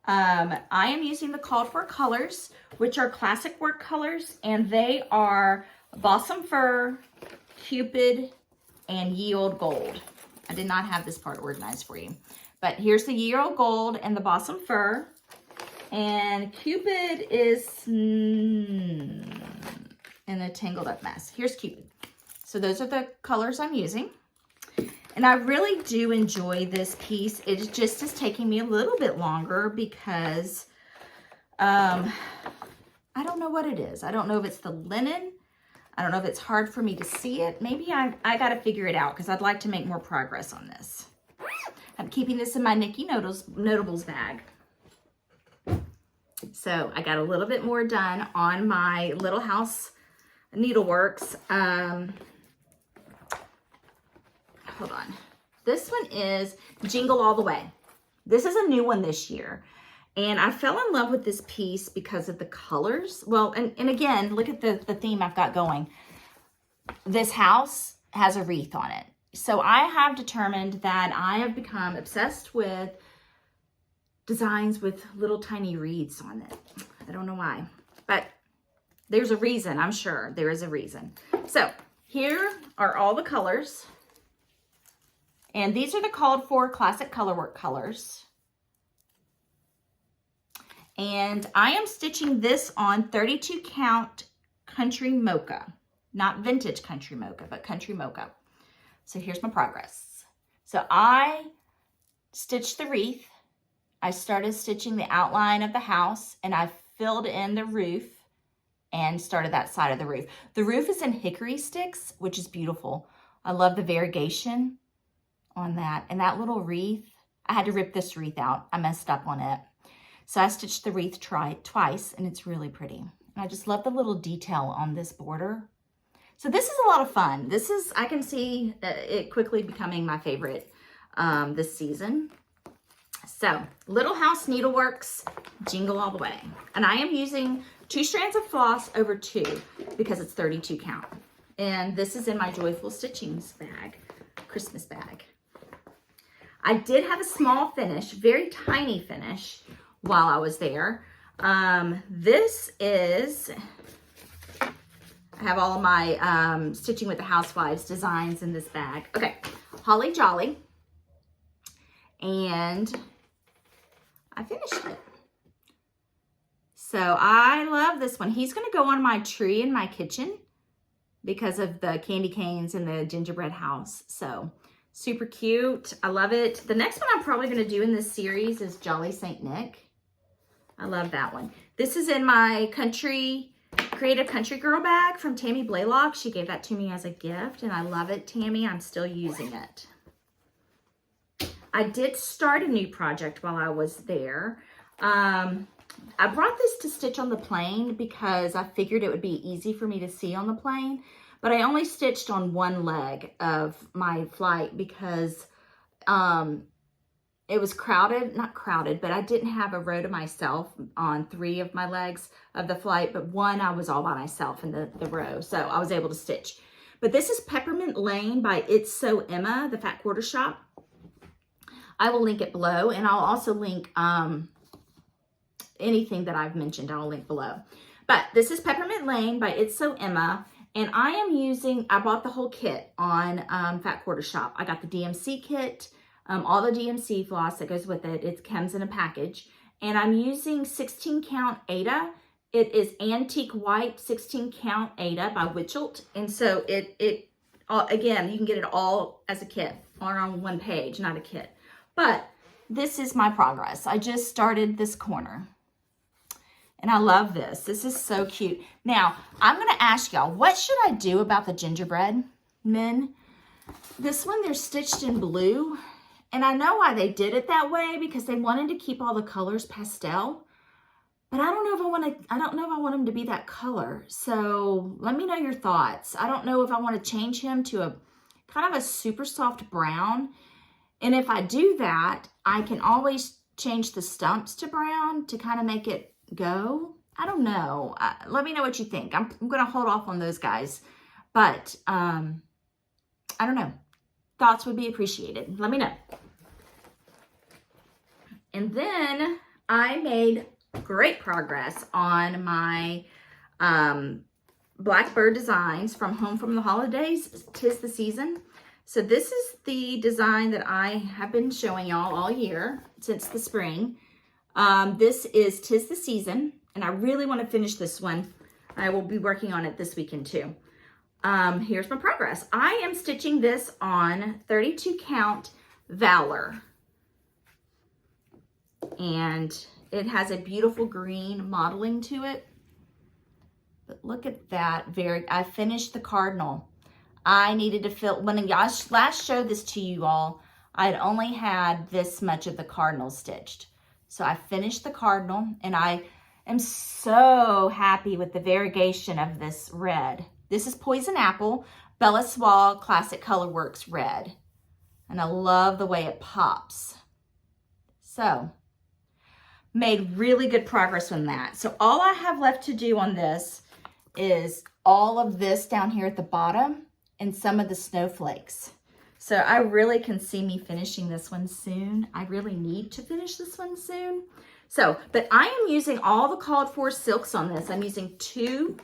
I am using the called for colors, which are classic work colors, and they are Balsam Fir, Cupid, and Ye Olde Gold. I did not have this part organized for you. But here's the Year-Old Gold and the Balsam Fir. And Cupid is in a tangled up mess. Here's Cupid. So those are the colors I'm using. And I really do enjoy this piece. It just is taking me a little bit longer because I don't know what it is. I don't know if it's the linen. I don't know if it's hard for me to see it. Maybe I got to figure it out because I'd like to make more progress on this. I'm keeping this in my Nikki Notables bag. So I got a little bit more done on my Little House Needleworks. Hold on. This one is Jingle All the Way. This is a new one this year. And I fell in love with this piece because of the colors. Well, and again, look at the theme I've got going. This house has a wreath on it. So I have determined that I have become obsessed with designs with little tiny wreaths on it. I don't know why, but there's a reason. I'm sure there is a reason. So here are all the colors. And these are the called for classic colorwork colors. And I am stitching this on 32 count Country Mocha. Not vintage Country Mocha, but Country Mocha. So here's my progress. So I stitched the wreath. I started stitching the outline of the house, and I filled in the roof and started that side of the roof. The roof is in hickory sticks, which is beautiful. I love the variegation on that. And that little wreath, I had to rip this wreath out. I messed up on it. So I stitched the wreath twice, and it's really pretty. And I just love the little detail on this border. So this is a lot of fun. This is, I can see it quickly becoming my favorite this season. So Little House Needleworks, Jingle All the Way. And I am using 2 strands of floss over 2 because it's 32 count. And this is in my Joyful Stitchings bag, Christmas bag. I did have a small finish, very tiny finish while I was there. This is, I have all of my Stitching with the Housewives designs in this bag. Okay, Holly Jolly. And I finished it. So I love this one. He's gonna go on my tree in my kitchen because of the candy canes and the gingerbread house. So super cute. I love it. The next one I'm probably going to do in this series is Jolly St. Nick. I love that one. This is in my Creative Country Girl bag from Tammy Blaylock. She gave that to me as a gift, and I love it, Tammy. I'm still using it. I did start a new project while I was there. I brought this to stitch on the plane because I figured it would be easy for me to see on the plane. But I only stitched on one leg of my flight because it was crowded, not crowded, but I didn't have a row to myself on 3 of my legs of the flight, but one I was all by myself in the row, so I was able to stitch. But this is Peppermint Lane by It's So Emma, the Fat Quarter Shop. I will link it below, and I'll also link anything that I've mentioned, I'll link below. But this is Peppermint Lane by It's So Emma. And I am using, I bought the whole kit on Fat Quarter Shop. I got the DMC kit, all the DMC floss that goes with it. It comes in a package. And I'm using 16 count Ada. It is Antique White 16 count Ada by Witchery. And so again, you can get it all as a kit or on one page, not a kit. But this is my progress. I just started this corner. And I love this. This is so cute. Now, I'm going to ask y'all, what should I do about the gingerbread men? This one, they're stitched in blue. And I know why they did it that way, because they wanted to keep all the colors pastel. But I don't know if I want them to be that color. So let me know your thoughts. I don't know if I want to change him to a kind of a super soft brown. And if I do that, I can always change the stumps to brown to kind of make it go. I don't know. Let me know what you think. I'm going to hold off on those guys. But I don't know. Thoughts would be appreciated. Let me know. And then I made great progress on my Blackbird Designs from Home from the Holidays. 'Tis the Season. So this is the design that I have been showing y'all all year since the spring. This is 'Tis the Season, and I really want to finish this one. I will be working on it this weekend too. Here's my progress. I am stitching this on 32 count Valor. And it has a beautiful green modeling to it. But look at that. I finished the cardinal. I needed to fill, when I last showed this to you all, I had only had this much of the cardinal stitched. So I finished the cardinal, and I am so happy with the variegation of this red. This is Poison Apple, Bella Swa Classic Colorworks red. And I love the way it pops. So, made really good progress on that. So all I have left to do on this is all of this down here at the bottom and some of the snowflakes. So I really can see me finishing this one soon. I really need to finish this one soon. So, but I am using all the called for silks on this. I'm using 2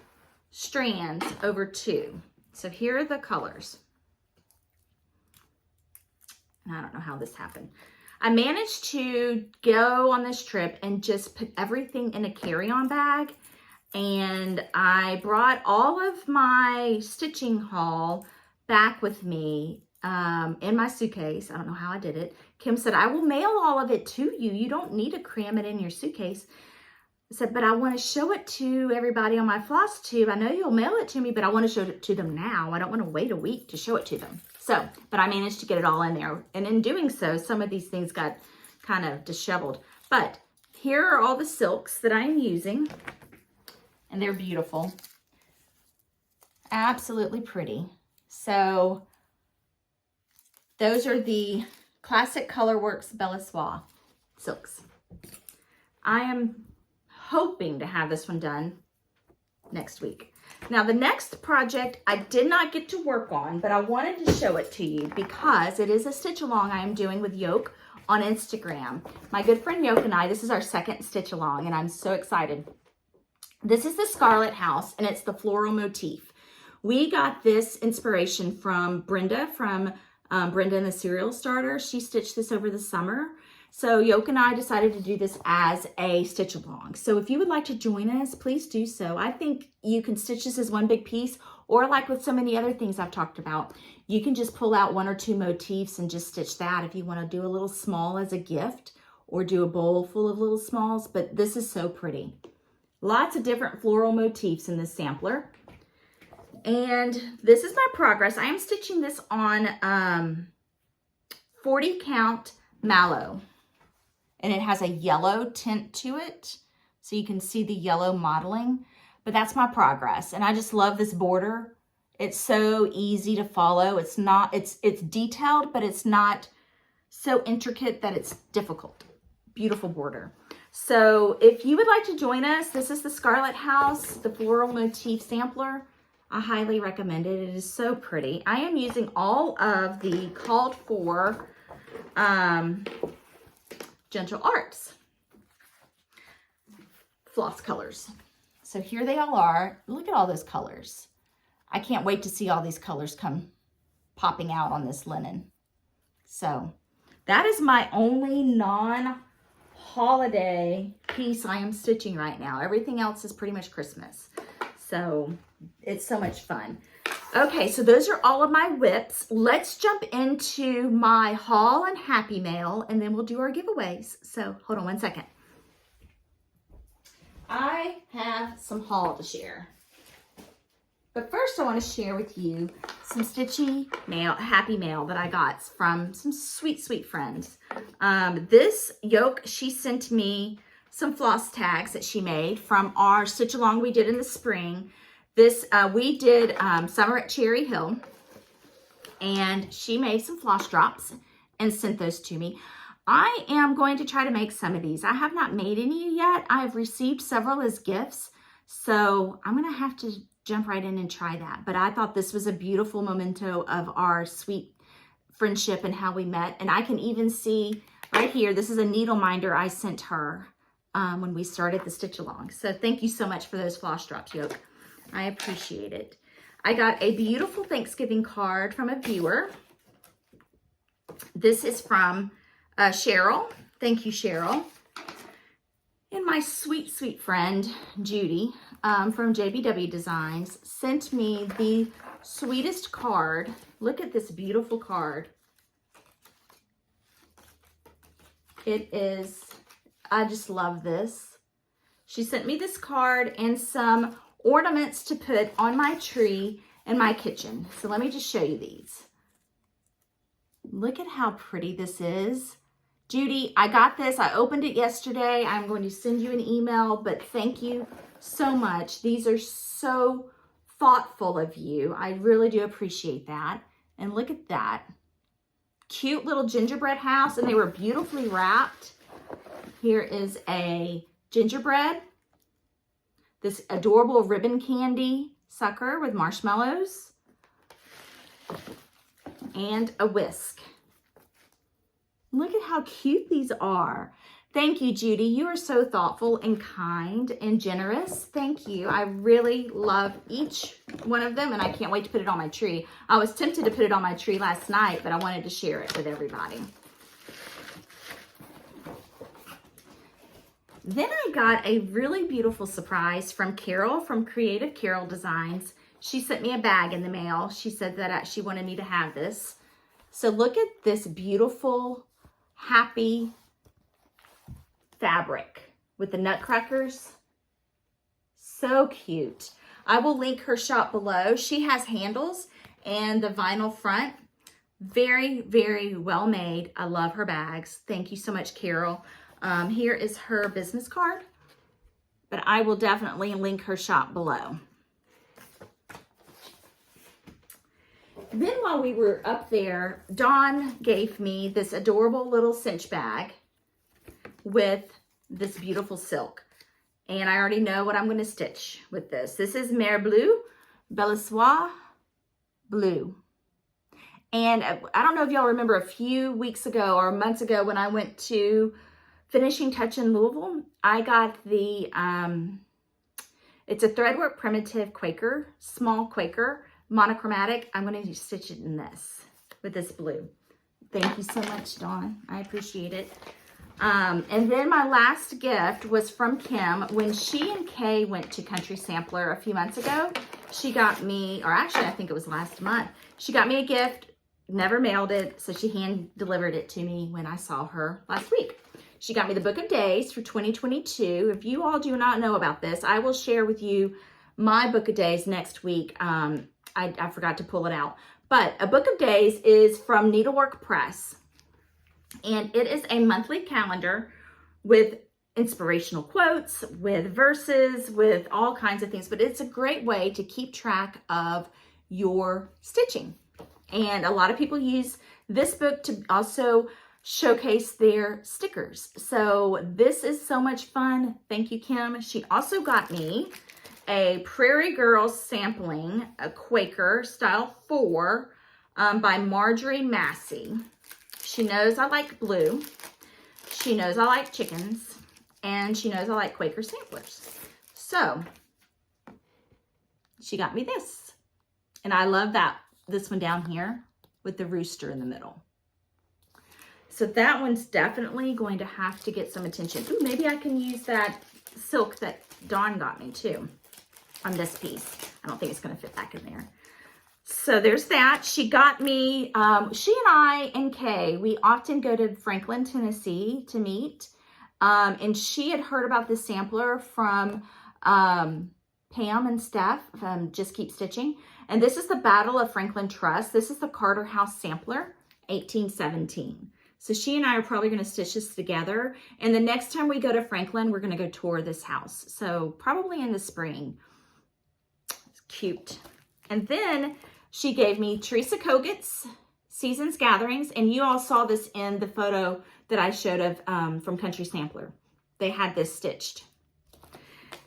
strands over 2. So here are the colors. And I don't know how this happened. I managed to go on this trip and just put everything in a carry-on bag. And I brought all of my stitching haul back with me in my suitcase. I don't know how I did it. Kim said, I will mail all of it to you. You don't need to cram it in your suitcase. I said, but I want to show it to everybody on my Flosstube. I know you'll mail it to me, but I want to show it to them now. I don't want to wait a week to show it to them. So, but I managed to get it all in there. And in doing so, some of these things got kind of disheveled. But here are all the silks that I'm using. And they're beautiful. Absolutely pretty. So, those are the Classic Colorworks Bella Swa silks. I am hoping to have this one done next week. Now the next project I did not get to work on, but I wanted to show it to you because it is a stitch along I am doing with Yoke on Instagram. My good friend Yoke and I, this is our second stitch along and I'm so excited. This is the Scarlet House and it's the floral motif. We got this inspiration from Brenda from Brenda and the Cereal Starter. She stitched this over the summer. So Yoke and I decided to do this as a stitch along. So if you would like to join us, please do so. I think you can stitch this as one big piece, or like with so many other things I've talked about, you can just pull out 1 or 2 motifs and just stitch that if you want to do a little small as a gift or do a bowl full of little smalls. But this is so pretty. Lots of different floral motifs in this sampler. And this is my progress. I am stitching this on 40 count mallow. And it has a yellow tint to it. So you can see the yellow modeling. But that's my progress. And I just love this border. It's so easy to follow. It's not, it's detailed, but it's not so intricate that it's difficult. Beautiful border. So if you would like to join us, this is the Scarlet House, the floral motif sampler. I highly recommend it. It is so pretty. I am using all of the called for Gentle Arts floss colors. So here they all are. Look at all those colors. I can't wait to see all these colors come popping out on this linen. So that is my only non-holiday piece I am stitching right now. Everything else is pretty much Christmas. So it's so much fun. Okay, so those are all of my whips. Let's jump into my haul and happy mail, and then we'll do our giveaways. So hold on one second. I have some haul to share. But first I want to share with you some stitchy mail, happy mail that I got from some sweet, sweet friends. This Yoke, she sent me some floss tags that she made from our stitch along we did in the spring. This, we did Summer at Cherry Hill, and she made some floss drops and sent those to me. I am going to try to make some of these. I have not made any yet. I have received several as gifts, so I'm going to have to jump right in and try that. But I thought this was a beautiful memento of our sweet friendship and how we met. And I can even see right here, this is a needle minder I sent her when we started the stitch along. So thank you so much for those floss drops, Yoke. I appreciate it. I got a beautiful Thanksgiving card from a viewer. This is from Cheryl. Thank you, Cheryl. And my sweet, sweet friend, Judy, from JBW Designs, sent me the sweetest card. Look at this beautiful card. It is, I just love this. She sent me this card and some ornaments to put on my tree in my kitchen. So let me just show you these. Look at how pretty this is. Judy, I got this. I opened it yesterday. I'm going to send you an email, but thank you so much. These are so thoughtful of you. I really do appreciate that. And look at that. Cute little gingerbread house, and they were beautifully wrapped. Here is a gingerbread. This adorable ribbon candy sucker with marshmallows. And a whisk. Look at how cute these are. Thank you, Judy. You are so thoughtful and kind and generous. Thank you. I really love each one of them, and I can't wait to put it on my tree. I was tempted to put it on my tree last night, but I wanted to share it with everybody. Then I got a really beautiful surprise from Carol from Creative Carol Designs. She sent me a bag in the mail. She said that she wanted me to have this. So look at this beautiful, happy fabric with the nutcrackers. So cute. I will link her shop below. She has handles and the vinyl front. Very, very well made. I love her bags. Thank you so much, Carol. Here is her business card, but I will definitely link her shop below. Then while we were up there, Dawn gave me this adorable little cinch bag with this beautiful silk. And I already know what I'm going to stitch with this. This is Mer Bleu, Bellissois Blue. And I don't know if y'all remember a few weeks ago or months ago when I went to Finishing Touch in Louisville, I got the, it's a threadwork primitive Quaker, small Quaker, monochromatic. I'm going to stitch it in this, with this blue. Thank you so much, Dawn. I appreciate it. And then my last gift was from Kim. When she and Kay went to Country Sampler a few months ago, she got me, or actually I think it was last month, she got me a gift, never mailed it, so she hand delivered it to me when I saw her last week. She got me the Book of Days for 2022. If you all do not know about this, I will share with you my Book of Days next week. I forgot to pull it out. But a Book of Days is from Needlework Press. And it is a monthly calendar with inspirational quotes, with verses, with all kinds of things. But it's a great way to keep track of your stitching. And a lot of people use this book to also showcase their stickers. So this is so much fun. Thank you, Kim. She also got me a Prairie Girls sampling, a Quaker style 4 by Marjorie Massey. She knows I like blue. She knows I like chickens. And she knows I like Quaker samplers. So she got me this. And I love this one down here with the rooster in the middle. So that one's definitely going to have to get some attention. Ooh, maybe I can use that silk that Dawn got me too on this piece. I don't think it's going to fit back in there. So there's that. She got me, she and I and Kay, we often go to Franklin, Tennessee to meet. And she had heard about this sampler from Pam and Steph from Just Keep Stitching. And this is the Battle of Franklin Trust. This is the Carter House sampler, 1817. So she and I are probably going to stitch this together. And the next time we go to Franklin, we're going to go tour this house. So probably in the spring. It's cute. And then she gave me Teresa Koget's Seasons Gatherings. And you all saw this in the photo that I showed of from Country Sampler. They had this stitched.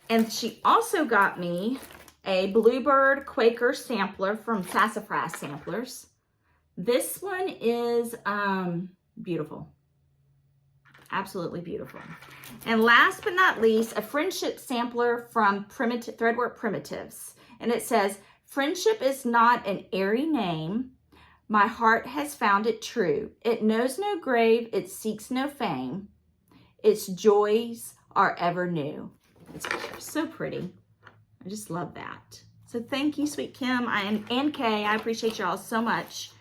And she also got me a Bluebird Quaker sampler from Sassafras Samplers. This one is beautiful. Absolutely beautiful. And last but not least, a friendship sampler from Threadwork Primitives. And it says, friendship is not an airy name, My heart has found it true. It knows no grave, it seeks no fame. Its joys are ever new. It's so pretty. I just love that. So thank you, Sweet Kim and Kay. I appreciate y'all so much.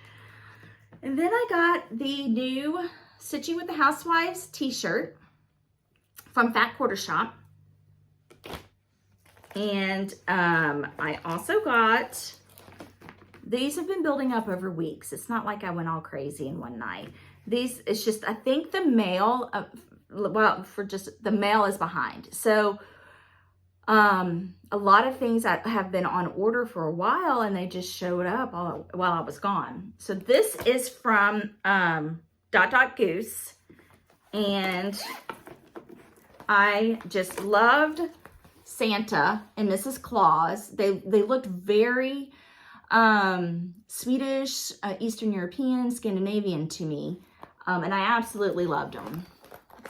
And then I got the new Stitching with the Housewives t-shirt from Fat Quarter Shop. And I also got, these have been building up over weeks. It's not like I went all crazy in one night. These, it's just, I think the mail, well, for just, the mail is behind. So a lot of things that have been on order for a while and they just showed up while I was gone. So this is from Goose, and I just loved Santa and Mrs. Claus. They looked very Swedish, Eastern European, Scandinavian to me, and I absolutely loved them.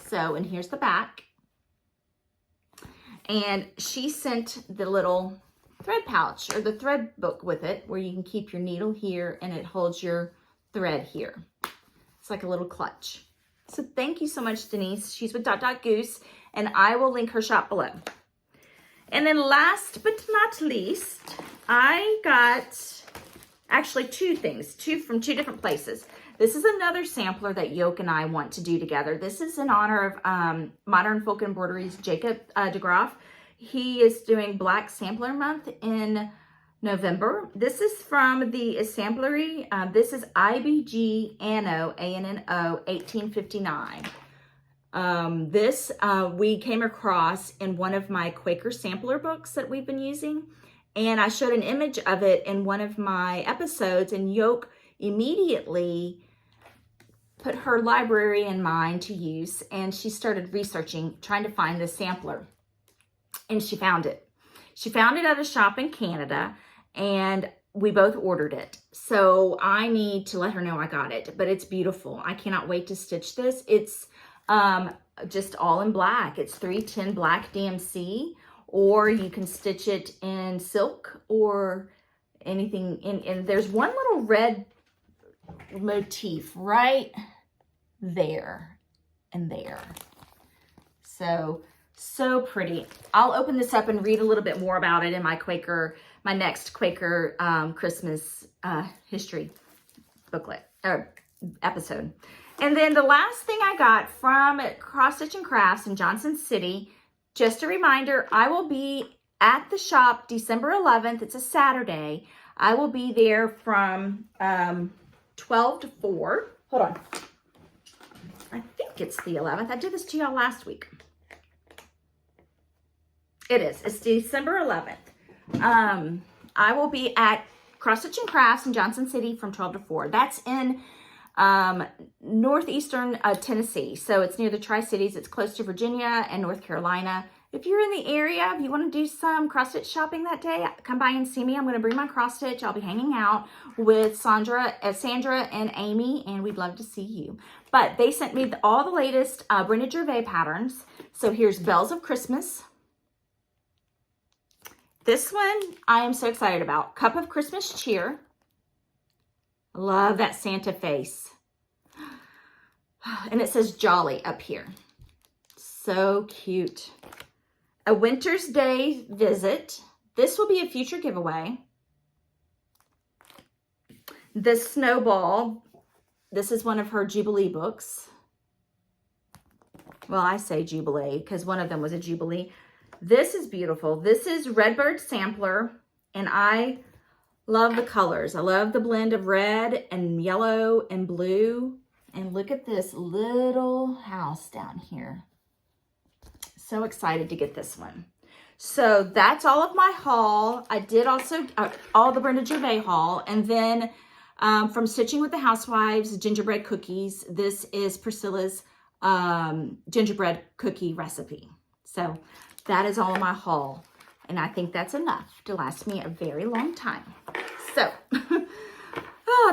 So, and here's the back. And she sent the little thread pouch or the thread book with it, where you can keep your needle here and it holds your thread here. It's like a little clutch. So thank you so much, Denise. She's with Goose, and I will link her shop below. And then last but not least, I got actually two things, from two different places. This is another sampler that Yoke and I want to do together. This is in honor of Modern Folk Embroidery's Jacob DeGraff. He is doing Black Sampler Month in November. This is from the Samplery. This is IBG Anno, A-N-N-O, 1859. This we came across in one of my Quaker sampler books that we've been using. And I showed an image of it in one of my episodes, and Yoke immediately put her library in mind to use, and she started researching, trying to find the sampler, and she found it. She found it at a shop in Canada, and we both ordered it. So I need to let her know I got it, but it's beautiful. I cannot wait to stitch this. It's just all in black. It's 310 black DMC, or you can stitch it in silk or anything. And there's one little red motif right there and there. So pretty. I'll open this up and read a little bit more about it in my next Quaker Christmas history booklet or episode. And then the last thing I got from Cross Stitch and Crafts in Johnson City, just a reminder, I will be at the shop December 11th. It's a Saturday. I will be there from 12 to 4. Hold on. I think it's the 11th. I did this to y'all last week. It is. It's December 11th. I will be at Cross Stitch and Crafts in Johnson City from 12 to 4. That's in northeastern Tennessee. So it's near the Tri-Cities. It's close to Virginia and North Carolina. If you're in the area, if you want to do some cross stitch shopping that day, come by and see me. I'm going to bring my cross stitch. I'll be hanging out with Sandra and Amy, and we'd love to see you. But they sent me all the latest Brenda Gervais patterns. So here's Bells of Christmas. This one I am so excited about. Cup of Christmas Cheer. Love that Santa face. And it says Jolly up here. So cute. A Winter's Day Visit. This will be a future giveaway. The Snowball. This is one of her Jubilee books. Well, I say Jubilee because one of them was a Jubilee. This is beautiful. This is Redbird Sampler, and I love the colors. I love the blend of red and yellow and blue. And look at this little house down here. So excited to get this one. So that's all of my haul. I did also all the Brenda Gervais haul. And then from Stitching with the Housewives, gingerbread cookies. This is Priscilla's gingerbread cookie recipe. So that is all of my haul. And I think that's enough to last me a very long time. So,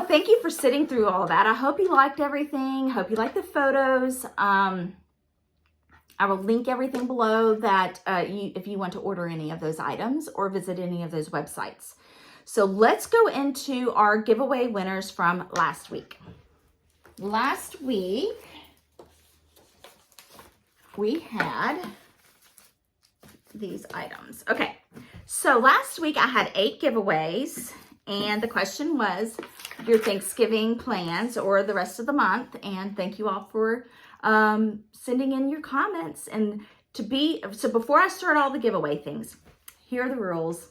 thank you for sitting through all that. I hope you liked everything. Hope you liked the photos. I will link everything below that if you want to order any of those items or visit any of those websites. So let's go into our giveaway winners from last week. Last week, we had these items. Okay, so last week I had 8 giveaways, and the question was your Thanksgiving plans or the rest of the month. And thank you all for sending in your comments. And so before I start all the giveaway things, here are the rules.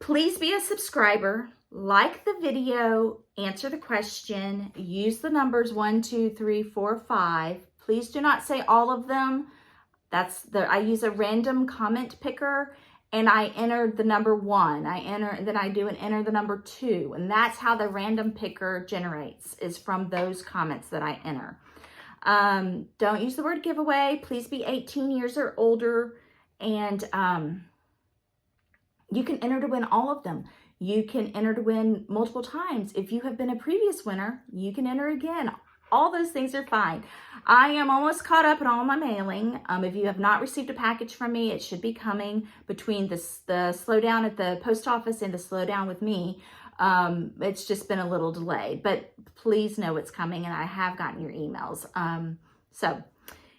Please be a subscriber, like the video, answer the question, use the numbers 1, 2, 3, 4, 5. Please do not say all of them. I use a random comment picker, and I enter the number 1. Then I do and enter the number 2. And that's how the random picker generates, is from those comments that I enter. Don't use the word giveaway. Please be 18 years or older. And you can enter to win all of them. You can enter to win multiple times. If you have been a previous winner, you can enter again. All those things are fine. I am almost caught up in all my mailing. If you have not received a package from me, it should be coming between the slowdown at the post office and the slowdown with me. It's just been a little delay, but please know it's coming, and I have gotten your emails. So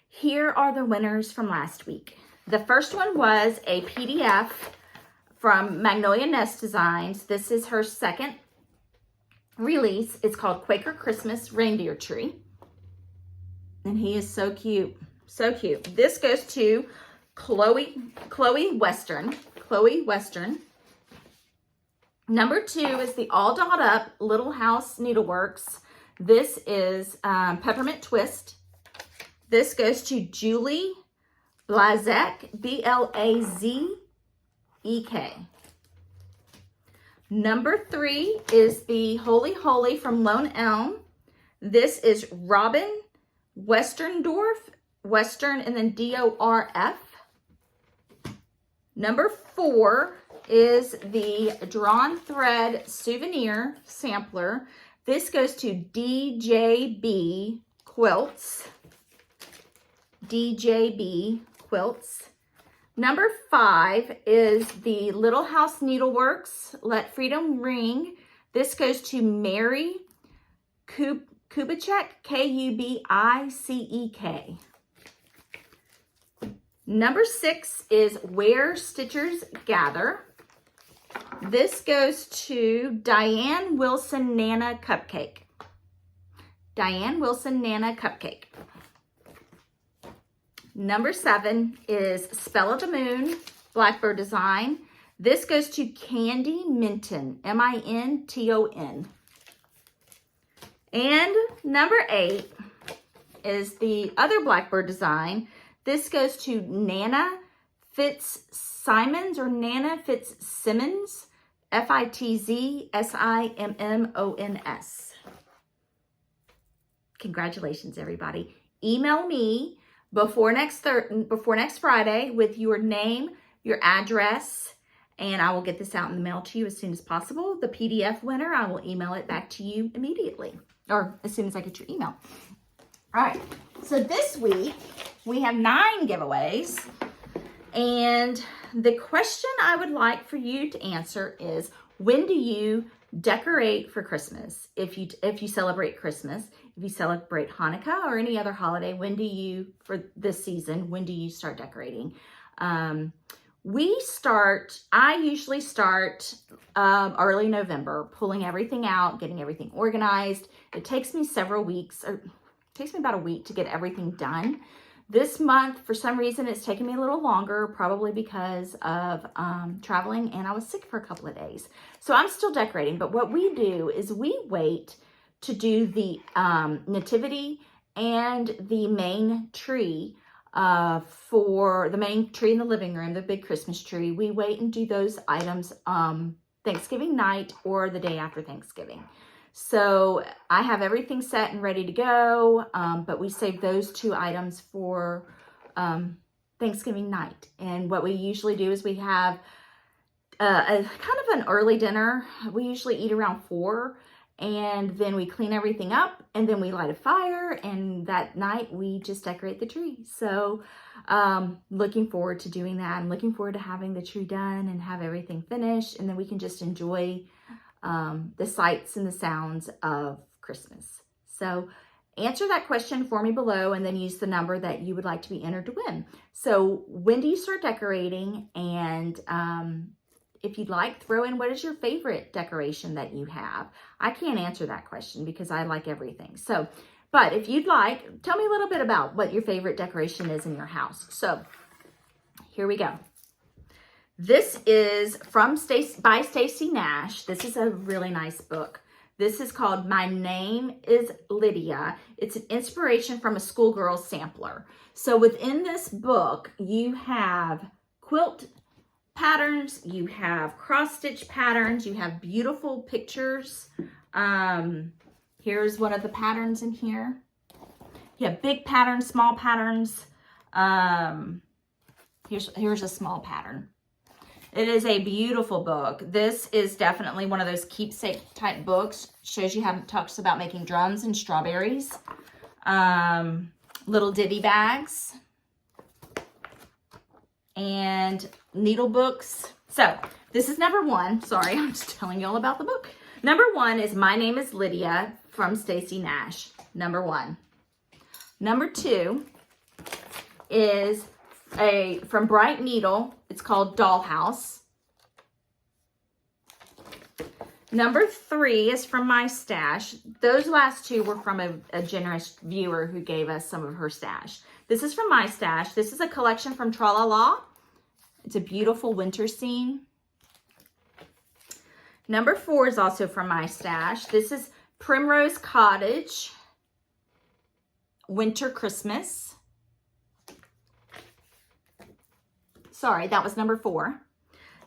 here are the winners from last week. The first one was a PDF from Magnolia Nest Designs. This is her second release. It's called Quaker Christmas Reindeer Tree. And he is so cute. So cute. This goes to Chloe Western. Chloe Western. Number 2 is the All Dolled Up Little House Needleworks. This is Peppermint Twist. This goes to Julie Blazek, Blazek. Number 3 is the Holy Holy from Lone Elm. This is Robin Westerndorf, Western and then DORF. Number 4 is the Drawn Thread Souvenir Sampler. This goes to DJB Quilts. DJB Quilts. Number 5 is the Little House Needleworks Let Freedom Ring. This goes to Mary Kubicek, Kubicek. Number 6 is Where Stitchers Gather. This goes to Diane Wilson Nana Cupcake. Diane Wilson Nana Cupcake. Number 7 is Spell of the Moon, Blackbird Design. This goes to Candy Minton, M-I-N-T-O-N. And number 8 is the other Blackbird Design. This goes to Nana Fitzsimons or Nana Fitzsimmons, Fitzsimmons. Congratulations, everybody. Email me before next Friday with your name, your address, and I will get this out in the mail to you as soon as possible. The PDF winner, I will email it back to you immediately, or as soon as I get your email. All right, so this week we have 9 giveaways, and the question I would like for you to answer is, when do you decorate for Christmas? If you celebrate Christmas, if you celebrate Hanukkah or any other holiday, when do you, for this season, when do you start decorating? I usually start early November, pulling everything out, getting everything organized. It takes me several weeks, or it takes me about a week to get everything done. This month, for some reason, it's taken me a little longer, probably because of traveling, and I was sick for a couple of days. So I'm still decorating, but what we do is we wait to do the nativity and the main tree for the main tree in the living room, the big Christmas tree. We wait and do those items Thanksgiving night or the day after Thanksgiving. So I have everything set and ready to go, but we save those 2 items for Thanksgiving night. And what we usually do is we have a kind of an early dinner. We usually eat around 4, and then we clean everything up, and then we light a fire, and that night we just decorate the tree. So looking forward to doing that. I'm looking forward to having the tree done and have everything finished, and then we can just enjoy the sights and the sounds of Christmas. So answer that question for me below, and then use the number that you would like to be entered to win. So when do you start decorating? And if you'd like, throw in what is your favorite decoration that you have. I can't answer that question because I like everything. So, but if you'd like, tell me a little bit about what your favorite decoration is in your house. So here we go. This is by Stacy Nash. This is a really nice book. This is called My Name is Lydia. It's an inspiration from a schoolgirl sampler. So within this book, you have quilt patterns, you have cross stitch patterns, you have beautiful pictures. Here's one of the patterns in here. You have big patterns, small patterns. Here's a small pattern. It is a beautiful book. This is definitely one of those keepsake type books. Shows you how it talks about making drums and strawberries. Little ditty bags. And needle books. So this is number one. Sorry, I'm just telling you all about the book. Number one is My Name is Lydia from Stacy Nash. Number one. Number two is from Bright Needle. It's called Dollhouse. Number three is from my stash. Those last two were from a generous viewer who gave us some of her stash. This is from my stash. This is a collection from Tra La La. It's a beautiful winter scene. Number four is also from my stash. This is Primrose Cottage, Winter Christmas. Sorry, that was number four.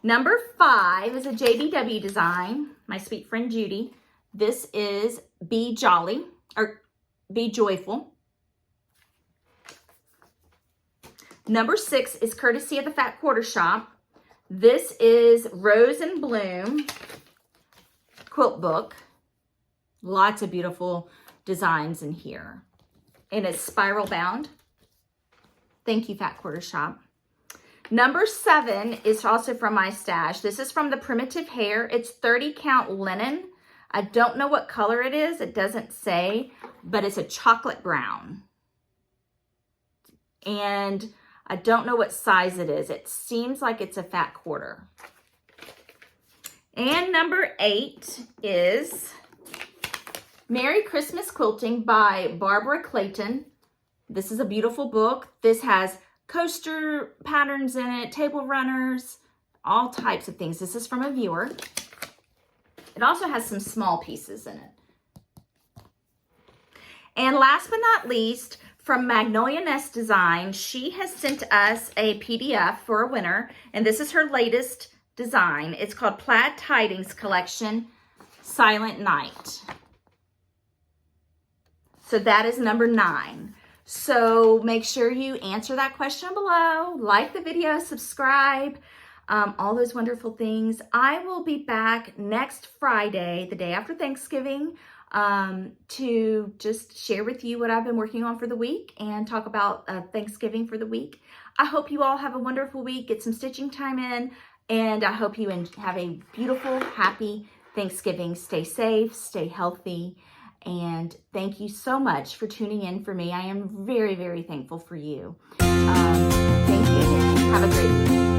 Number five is a JBW design, my sweet friend Judy. This is Be Jolly, or Be Joyful. Number six is courtesy of the Fat Quarter Shop. This is Rose and Bloom quilt book. Lots of beautiful designs in here. And it's spiral bound. Thank you, Fat Quarter Shop. Number seven is also from my stash. This is from the Primitive Hair. It's 30 count linen. I don't know what color it is. It doesn't say, but it's a chocolate brown. And I don't know what size it is. It seems like it's a fat quarter. And number eight is Merry Christmas Quilting by Barbara Clayton. This is a beautiful book. This has coaster patterns in it, table runners, all types of things. This is from a viewer. It also has some small pieces in it. And last but not least, from Magnolia Nest Design, she has sent us a PDF for a winner, and this is her latest design. It's called Plaid Tidings Collection, Silent Night. So that is number 9. So make sure you answer that question below, like the video, subscribe, all those wonderful things. I will be back next Friday, the day after Thanksgiving, to just share with you what I've been working on for the week and talk about Thanksgiving for the week. I hope you all have a wonderful week, get some stitching time in, and I hope you have a beautiful, happy Thanksgiving. Stay safe, stay healthy, and thank you so much for tuning in for me. I am very, very thankful for you. Thank you again. Have a great week.